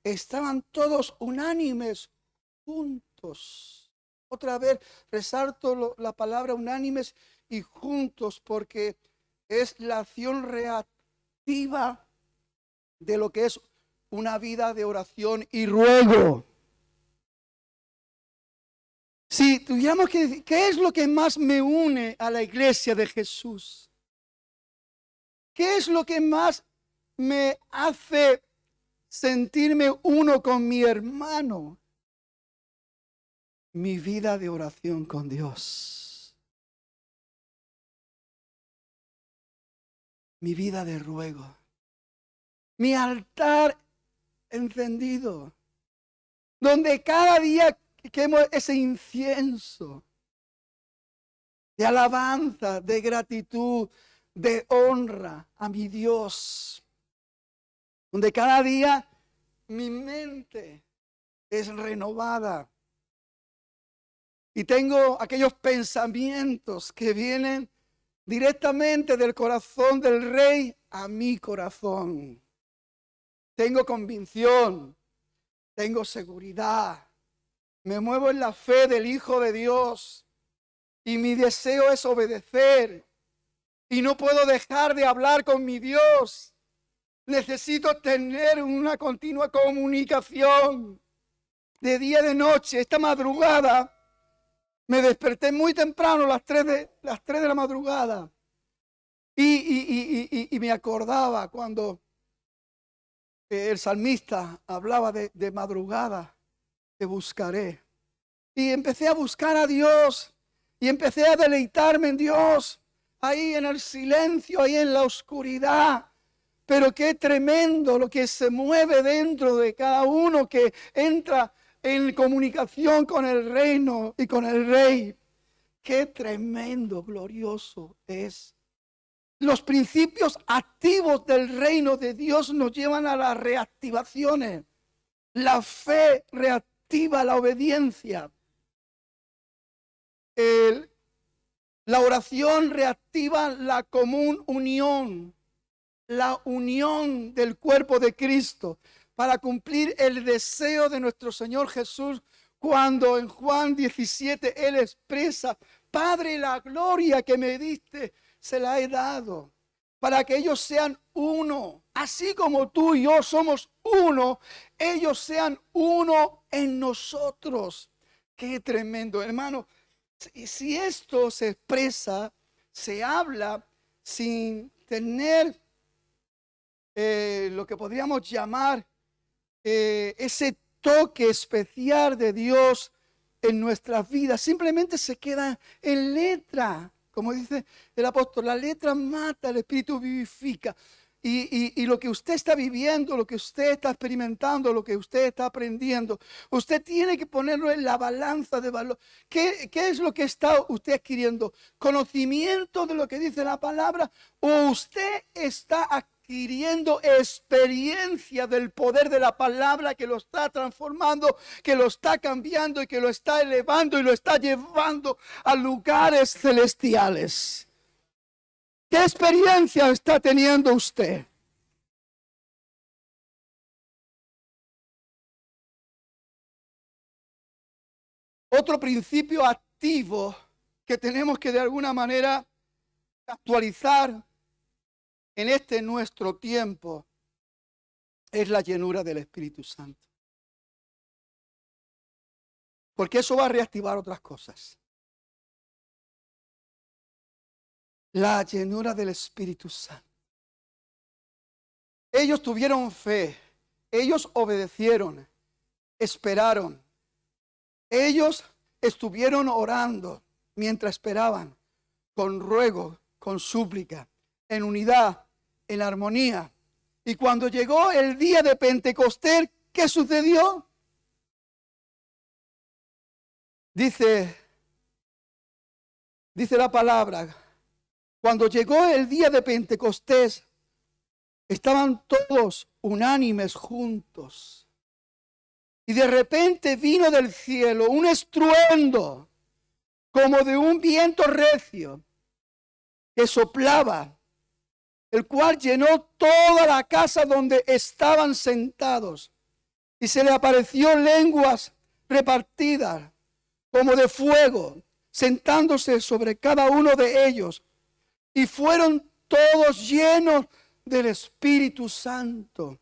estaban todos unánimes, juntos. Otra vez resalto la palabra unánimes y juntos, porque es la acción reactiva de lo que es una vida de oración y ruego. Si tuviéramos que decir, ¿qué es lo que más me une a la iglesia de Jesús? ¿Qué es lo que más me hace sentirme uno con mi hermano? Mi vida de oración con Dios. Mi vida de ruego. Mi altar encendido. Donde cada día quemo ese incienso de alabanza, de gratitud, de honra a mi Dios. Donde cada día mi mente es renovada. Y tengo aquellos pensamientos que vienen directamente del corazón del Rey a mi corazón. Tengo convicción, tengo seguridad. Me muevo en la fe del Hijo de Dios. Y mi deseo es obedecer. Y no puedo dejar de hablar con mi Dios. Necesito tener una continua comunicación de día y de noche. Esta madrugada me desperté muy temprano, las 3 de la madrugada. Y me acordaba cuando el salmista hablaba de madrugada, te buscaré. Y empecé a buscar a Dios. Y empecé a deleitarme en Dios. Ahí en el silencio, ahí en la oscuridad. Pero qué tremendo lo que se mueve dentro de cada uno que entra en comunicación con el reino y con el Rey. Qué tremendo, glorioso es. Los principios activos del reino de Dios nos llevan a las reactivaciones. La fe reactiva la obediencia. La oración reactiva la común unión. La unión del cuerpo de Cristo para cumplir el deseo de nuestro Señor Jesús, cuando en Juan 17 Él expresa: Padre, la gloria que me diste se la he dado, para que ellos sean uno, así como tú y yo somos uno, ellos sean uno en nosotros. Qué tremendo, hermano. Si esto se expresa, se habla sin tener lo que podríamos llamar ese toque especial de Dios en nuestras vidas, simplemente se queda en letra. Como dice el apóstol, la letra mata, el espíritu vivifica. Y lo que usted está viviendo, lo que usted está experimentando, lo que usted está aprendiendo, usted tiene que ponerlo en la balanza de valor. ¿Qué es lo que está usted adquiriendo? ¿Conocimiento de lo que dice la palabra? ¿O usted está adquiriendo experiencia del poder de la palabra que lo está transformando, que lo está cambiando y que lo está elevando y lo está llevando a lugares celestiales? ¿Qué experiencia está teniendo usted? Otro principio activo que tenemos que de alguna manera actualizar en este nuestro tiempo es la llenura del Espíritu Santo. Porque eso va a reactivar otras cosas. La llenura del Espíritu Santo. Ellos tuvieron fe, ellos obedecieron, esperaron. Ellos estuvieron orando mientras esperaban, con ruego, con súplica, en unidad, en armonía. Y cuando llegó el día de Pentecostés, ¿qué sucedió? Dice la palabra, cuando llegó el día de Pentecostés, estaban todos unánimes juntos. Y de repente vino del cielo un estruendo como de un viento recio que soplaba, el cual llenó toda la casa donde estaban sentados. Y se le apareció lenguas repartidas como de fuego, sentándose sobre cada uno de ellos. Y fueron todos llenos del Espíritu Santo.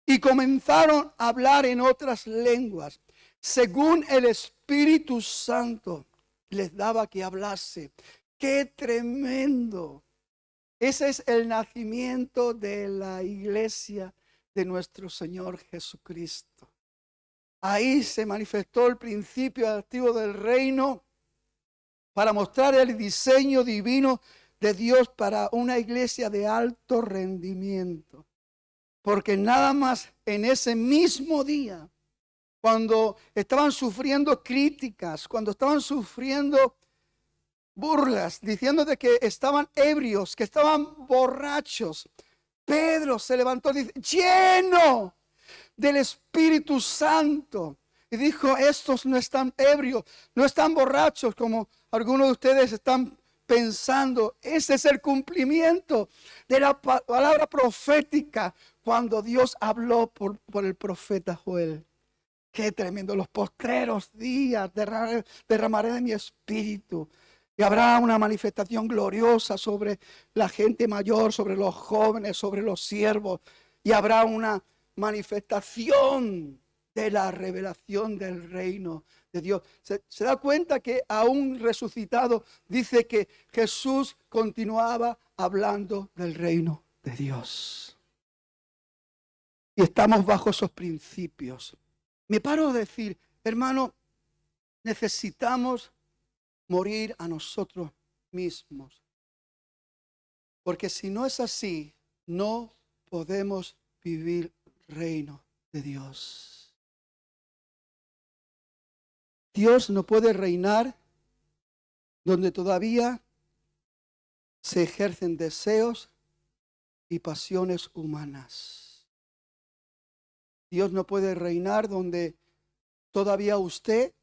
Y comenzaron a hablar en otras lenguas, según el Espíritu Santo les daba que hablase. ¡Qué tremendo! Ese es el nacimiento de la iglesia de nuestro Señor Jesucristo. Ahí se manifestó el principio activo del reino para mostrar el diseño divino de Dios para una iglesia de alto rendimiento. Porque nada más en ese mismo día, cuando estaban sufriendo críticas, cuando estaban sufriendo burlas, diciendo de que estaban ebrios, que estaban borrachos, Pedro se levantó y dice, lleno del Espíritu Santo. Y dijo, estos no están ebrios, no están borrachos como algunos de ustedes están pensando. Ese es el cumplimiento de la palabra profética cuando Dios habló por el profeta Joel. Qué tremendo. Los postreros días derramaré de mi espíritu. Y habrá una manifestación gloriosa sobre la gente mayor, sobre los jóvenes, sobre los siervos. Y habrá una manifestación de la revelación del reino de Dios. Se da cuenta que aún resucitado dice que Jesús continuaba hablando del reino de Dios. Y estamos bajo esos principios. Me paro a decir, hermano, necesitamos morir a nosotros mismos. Porque si no es así, no podemos vivir el reino de Dios. Dios no puede reinar donde todavía se ejercen deseos y pasiones humanas. Dios no puede reinar donde todavía usted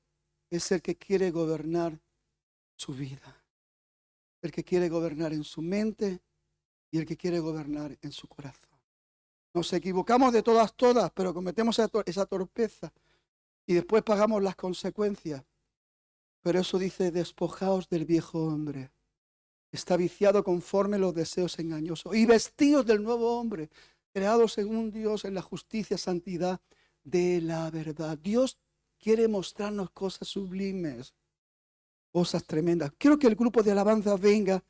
es el que quiere gobernar su vida, el que quiere gobernar en su mente y el que quiere gobernar en su corazón. Nos equivocamos de todas, pero cometemos esa torpeza y después pagamos las consecuencias. Pero eso dice, despojaos del viejo hombre. Está viciado conforme los deseos engañosos. Y vestidos del nuevo hombre, creados según Dios en la justicia, santidad de la verdad. Dios quiere mostrarnos cosas sublimes, cosas tremendas. Quiero que el grupo de alabanza venga,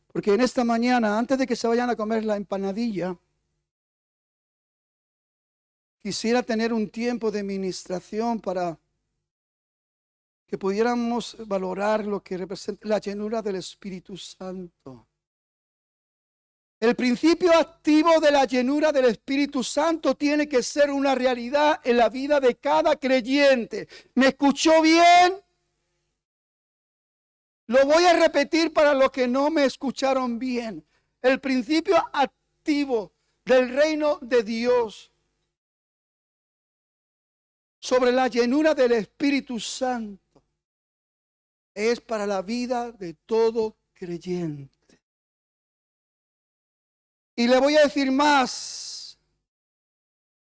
porque en esta mañana, antes de que se vayan a comer la empanadilla, quisiera tener un tiempo de ministración para que pudiéramos valorar lo que representa la llenura del Espíritu Santo. El principio activo de la llenura del Espíritu Santo tiene que ser una realidad en la vida de cada creyente. ¿Me escuchó bien? Lo voy a repetir para los que no me escucharon bien. El principio activo del reino de Dios sobre la llenura del Espíritu Santo es para la vida de todo creyente. Y le voy a decir más,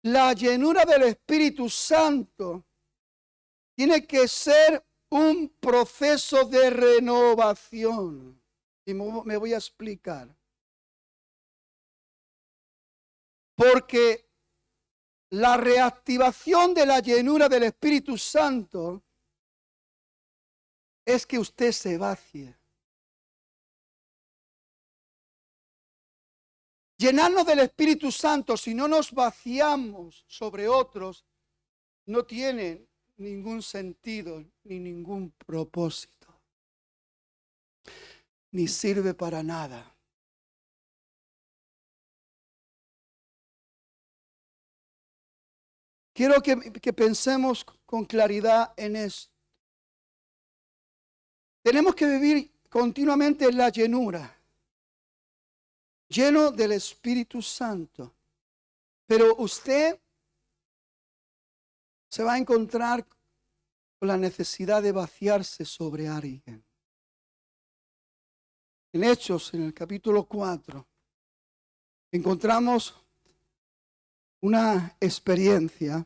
la llenura del Espíritu Santo tiene que ser un proceso de renovación. Y me voy a explicar. Porque la reactivación de la llenura del Espíritu Santo es que usted se vacie. Llenarnos del Espíritu Santo, si no nos vaciamos sobre otros, no tiene ningún sentido ni ningún propósito. Ni sirve para nada. Quiero que pensemos con claridad en esto. Tenemos que vivir continuamente en la llenura, lleno del Espíritu Santo. Pero usted se va a encontrar con la necesidad de vaciarse sobre alguien. En Hechos, en el capítulo 4, encontramos una experiencia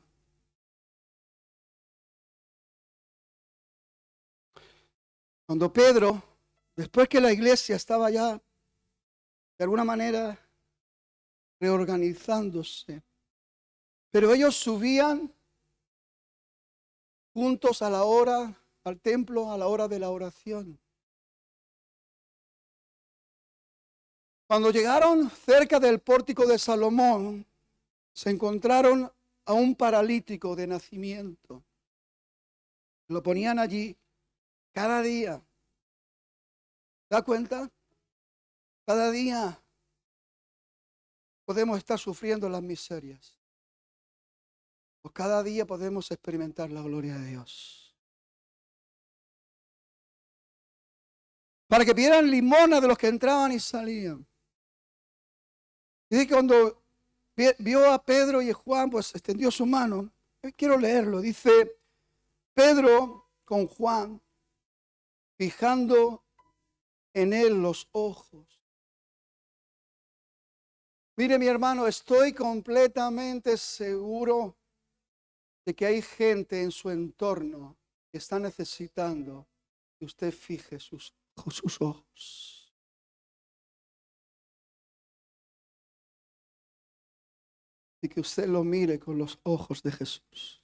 cuando Pedro, después que la iglesia estaba ya de alguna manera reorganizándose, pero ellos subían juntos a la hora, al templo, a la hora de la oración. Cuando llegaron cerca del pórtico de Salomón, se encontraron a un paralítico de nacimiento. Lo ponían allí cada día. ¿Da cuenta? Cada día podemos estar sufriendo las miserias. O cada día podemos experimentar la gloria de Dios. Para que pidieran limosna de los que entraban y salían. Y dice que cuando vio a Pedro y a Juan, pues extendió su mano. Quiero leerlo. Dice, Pedro con Juan, fijando en él los ojos. Mire, mi hermano, estoy completamente seguro de que hay gente en su entorno que está necesitando que usted fije sus ojos. Y que usted lo mire con los ojos de Jesús.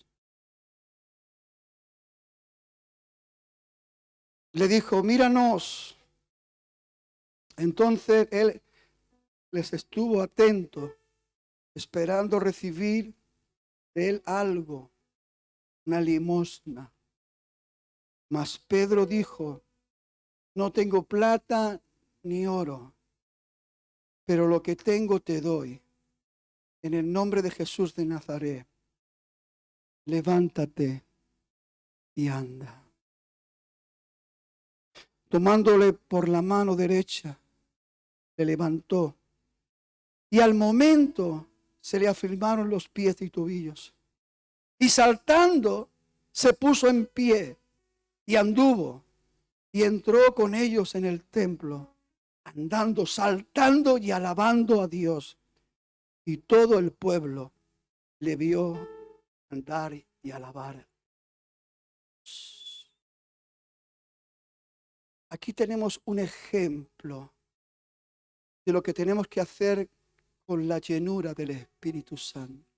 Le dijo, míranos. Entonces él les estuvo atento, esperando recibir de él algo, una limosna. Mas Pedro dijo, no tengo plata ni oro, pero lo que tengo te doy. En el nombre de Jesús de Nazaret, levántate y anda. Tomándole por la mano derecha, le levantó. Y al momento se le afirmaron los pies y tobillos. Y saltando, se puso en pie y anduvo. Y entró con ellos en el templo, andando, saltando y alabando a Dios. Y todo el pueblo le vio andar y alabar. Aquí tenemos un ejemplo de lo que tenemos que hacer con la llenura del Espíritu Santo.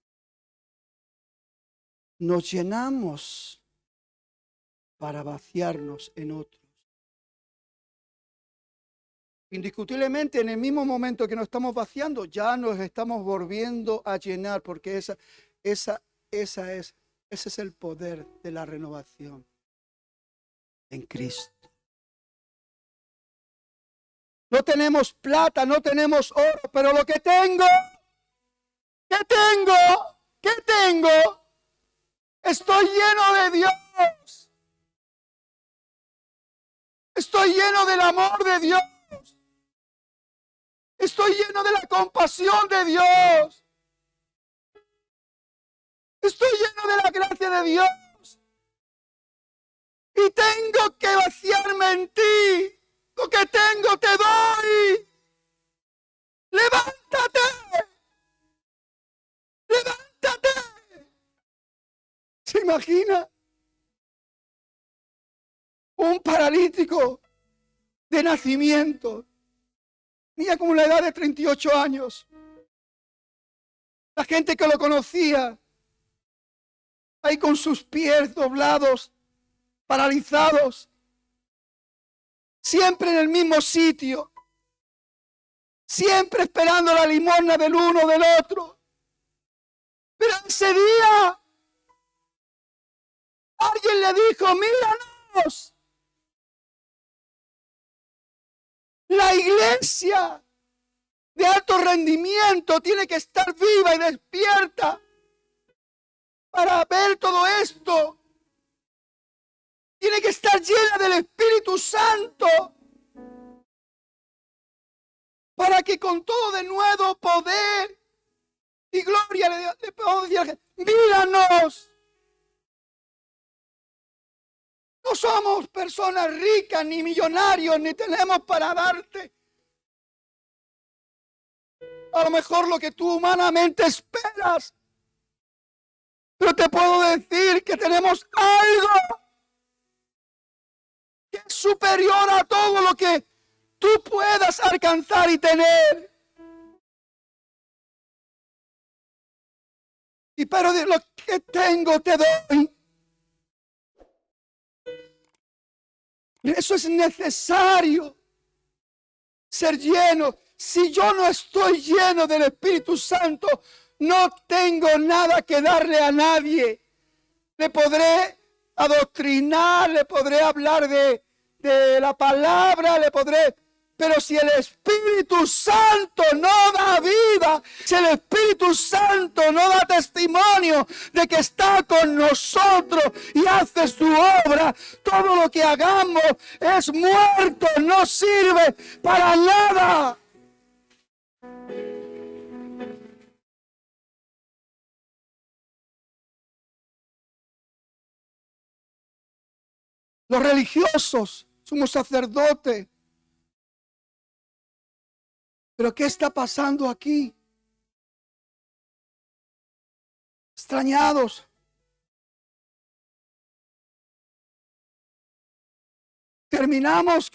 Nos llenamos para vaciarnos en otros. Indiscutiblemente, en el mismo momento que nos estamos vaciando, ya nos estamos volviendo a llenar, porque ese es el poder de la renovación en Cristo. No tenemos plata, no tenemos oro, pero lo que tengo, ¿qué tengo? Estoy lleno de Dios. Estoy lleno del amor de Dios. Estoy lleno de la compasión de Dios. Estoy lleno de la gracia de Dios. Y tengo que vaciarme en ti. Lo que tengo te doy. Levántate. Levántate. ¿Se imagina? Un paralítico de nacimiento. Tenía como la edad de 38 años. La gente que lo conocía, ahí con sus pies doblados, paralizados, siempre en el mismo sitio, siempre esperando la limosna del uno del otro. Pero ese día, alguien le dijo, míranos. La iglesia de alto rendimiento tiene que estar viva y despierta para ver todo esto. Tiene que estar llena del Espíritu Santo para que con todo de nuevo poder y gloria le podamos decir: míranos. No somos personas ricas ni millonarios, ni tenemos para darte a lo mejor lo que tú humanamente esperas. Pero te puedo decir que tenemos algo que es superior a todo lo que tú puedas alcanzar y tener. Y pero de lo que tengo te doy. Eso es necesario, ser lleno. Si yo no estoy lleno del Espíritu Santo, no tengo nada que darle a nadie. Le podré adoctrinar, le podré hablar de la palabra, pero si el Espíritu Santo no da vida, si el Espíritu Santo no da testimonio de que está con nosotros y hace su obra, todo lo que hagamos es muerto, no sirve para nada. Los religiosos, somos sacerdotes. Pero ¿qué está pasando aquí? Extrañados. Terminamos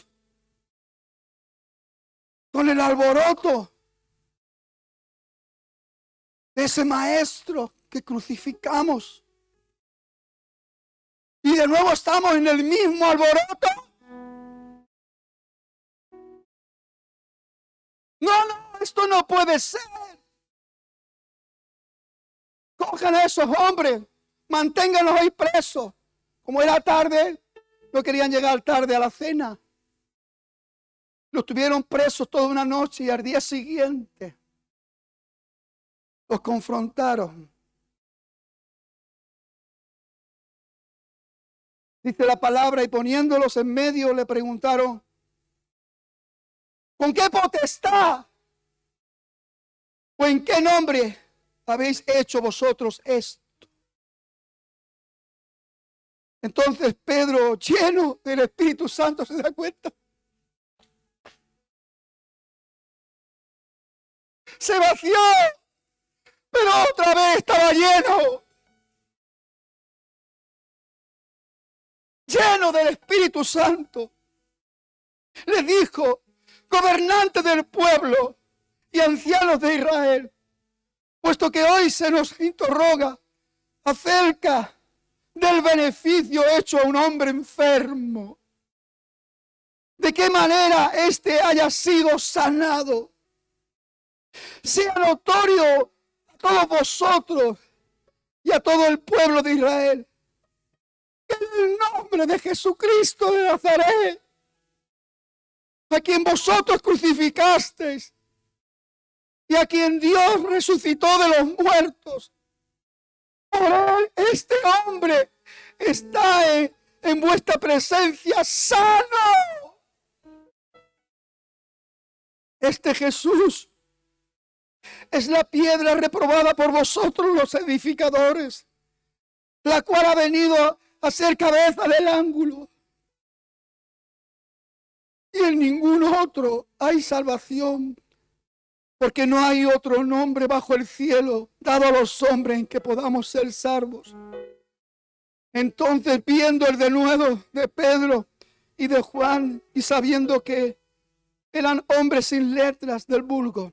con el alboroto de ese maestro que crucificamos. Y de nuevo estamos en el mismo alboroto. No, esto no puede ser. Cojan a esos hombres, manténganlos ahí presos. Como era tarde, no querían llegar tarde a la cena. Los tuvieron presos toda una noche y al día siguiente los confrontaron. Dice la palabra, y poniéndolos en medio le preguntaron: ¿con qué potestad o en qué nombre habéis hecho vosotros esto? Entonces Pedro, lleno del Espíritu Santo, se da cuenta. Se vació, pero otra vez estaba lleno. Lleno del Espíritu Santo. Le dijo: gobernantes del pueblo y ancianos de Israel, puesto que hoy se nos interroga acerca del beneficio hecho a un hombre enfermo, de qué manera éste haya sido sanado, sea notorio a todos vosotros y a todo el pueblo de Israel que en el nombre de Jesucristo de Nazaret, a quien vosotros crucificasteis y a quien Dios resucitó de los muertos, por él este hombre está en vuestra presencia sano. Este Jesús es la piedra reprobada por vosotros los edificadores, la cual ha venido a ser cabeza del ángulo. Y en ningún otro hay salvación, porque no hay otro nombre bajo el cielo dado a los hombres en que podamos ser salvos. Entonces, viendo el denuedo de Pedro y de Juan, y sabiendo que eran hombres sin letras del vulgo,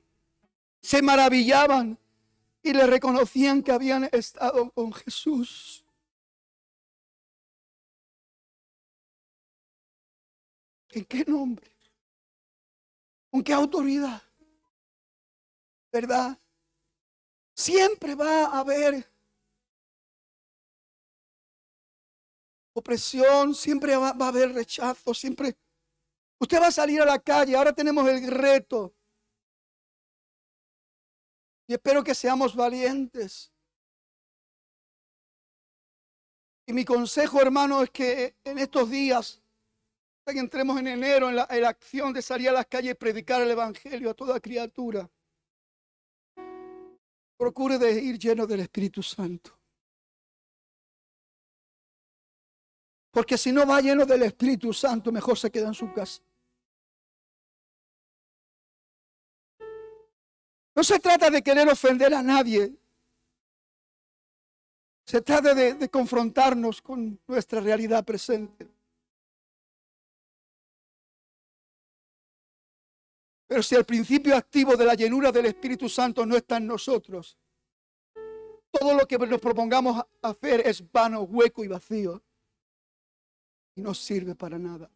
se maravillaban y le reconocían que habían estado con Jesús. ¿En qué nombre? ¿Con qué autoridad? ¿Verdad? Siempre va a haber opresión, siempre va a haber rechazo, siempre. Usted va a salir a la calle, ahora tenemos el reto. Y espero que seamos valientes. Y mi consejo, hermano, es que en estos días, hasta que entremos en enero, en la acción de salir a las calles y predicar el Evangelio a toda criatura, procure de ir lleno del Espíritu Santo. Porque si no va lleno del Espíritu Santo, mejor se queda en su casa. No se trata de querer ofender a nadie. Se trata de confrontarnos con nuestra realidad presente. Pero si el principio activo de la llenura del Espíritu Santo no está en nosotros, todo lo que nos propongamos hacer es vano, hueco y vacío. Y no sirve para nada.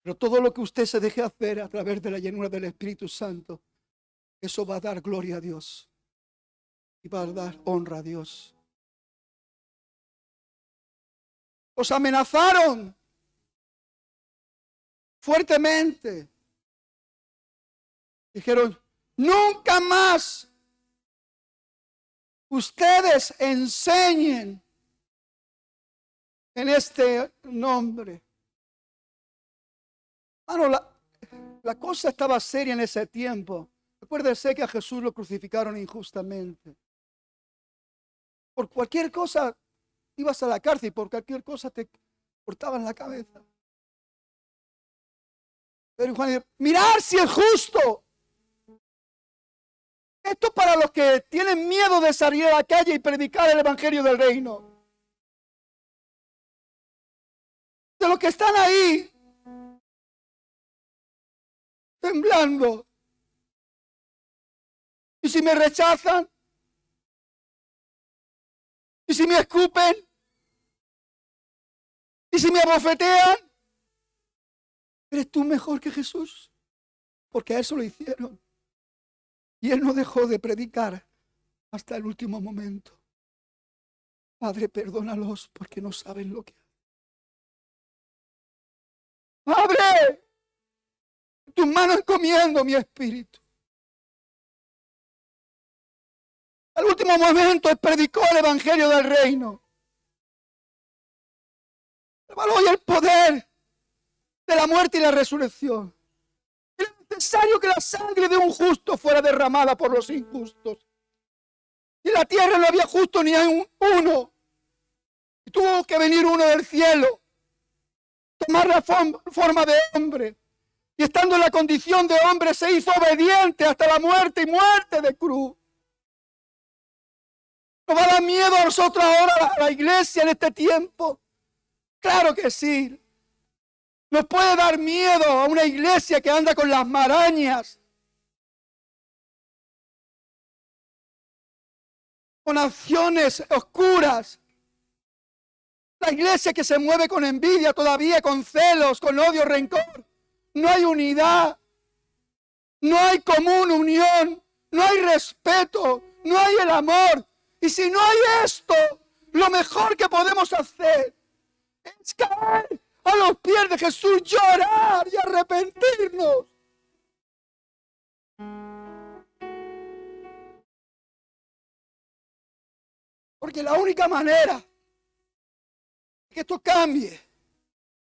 Pero todo lo que usted se deje hacer a través de la llenura del Espíritu Santo, eso va a dar gloria a Dios. Y va a dar honra a Dios. Os amenazaron fuertemente. Dijeron, nunca más ustedes enseñen en este nombre. Hermano, la cosa estaba seria en ese tiempo. Acuérdese que a Jesús lo crucificaron injustamente. Por cualquier cosa ibas a la cárcel y por cualquier cosa te cortaban la cabeza. Pero Juan dice, mirad si es justo. Esto para los que tienen miedo de salir a la calle y predicar el Evangelio del Reino. De los que están ahí temblando. ¿Y si me rechazan? ¿Y si me escupen? ¿Y si me abofetean? ¿Eres tú mejor que Jesús? Porque a eso lo hicieron. Y él no dejó de predicar hasta el último momento. Padre, perdónalos porque no saben lo que hacen. Padre, en tus manos encomiendo mi espíritu. Al último momento él predicó el Evangelio del Reino. El valor y el poder de la muerte y la resurrección. Era necesario que la sangre de un justo fuera derramada por los injustos. Y en la tierra no había justo ni hay uno. Y tuvo que venir uno del cielo, tomar la forma de hombre. Y estando en la condición de hombre se hizo obediente hasta la muerte y muerte de cruz. ¿Nos va a dar miedo a nosotros ahora, a la iglesia en este tiempo? Claro que sí. Nos puede dar miedo a una iglesia que anda con las marañas, con acciones oscuras. La iglesia que se mueve con envidia todavía, con celos, con odio, rencor. No hay unidad, no hay común unión, no hay respeto, no hay el amor. Y si no hay esto, lo mejor que podemos hacer es caer a los pies de Jesús, llorar y arrepentirnos. Porque la única manera que esto cambie,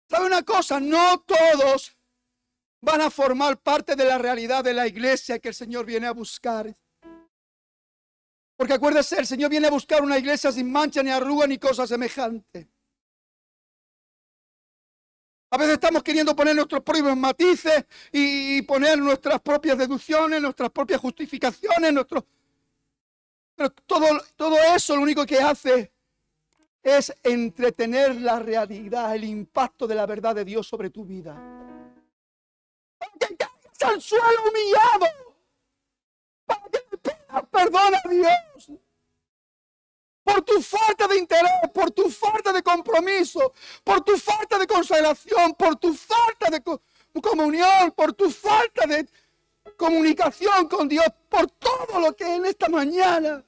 ¿sabe una cosa? No todos van a formar parte de la realidad de la iglesia que el Señor viene a buscar. Porque acuérdese, el Señor viene a buscar una iglesia sin mancha, ni arruga, ni cosa semejante. A veces estamos queriendo poner nuestros propios matices y poner nuestras propias deducciones, nuestras propias justificaciones, pero todo eso lo único que hace es entretener la realidad, el impacto de la verdad de Dios sobre tu vida. Para que caigas al suelo humillado, para que le pidas perdón a Dios por tu falta de interés, por tu falta de compromiso, por tu falta de consagración, por tu falta de comunión, por tu falta de comunicación con Dios, por todo lo que en esta mañana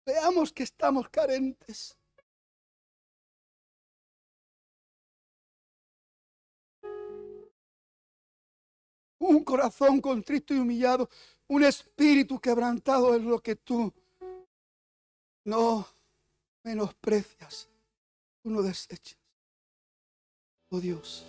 veamos que estamos carentes. Un corazón contrito y humillado, un espíritu quebrantado es lo que tú no menosprecias, tú no desechas. Oh Dios.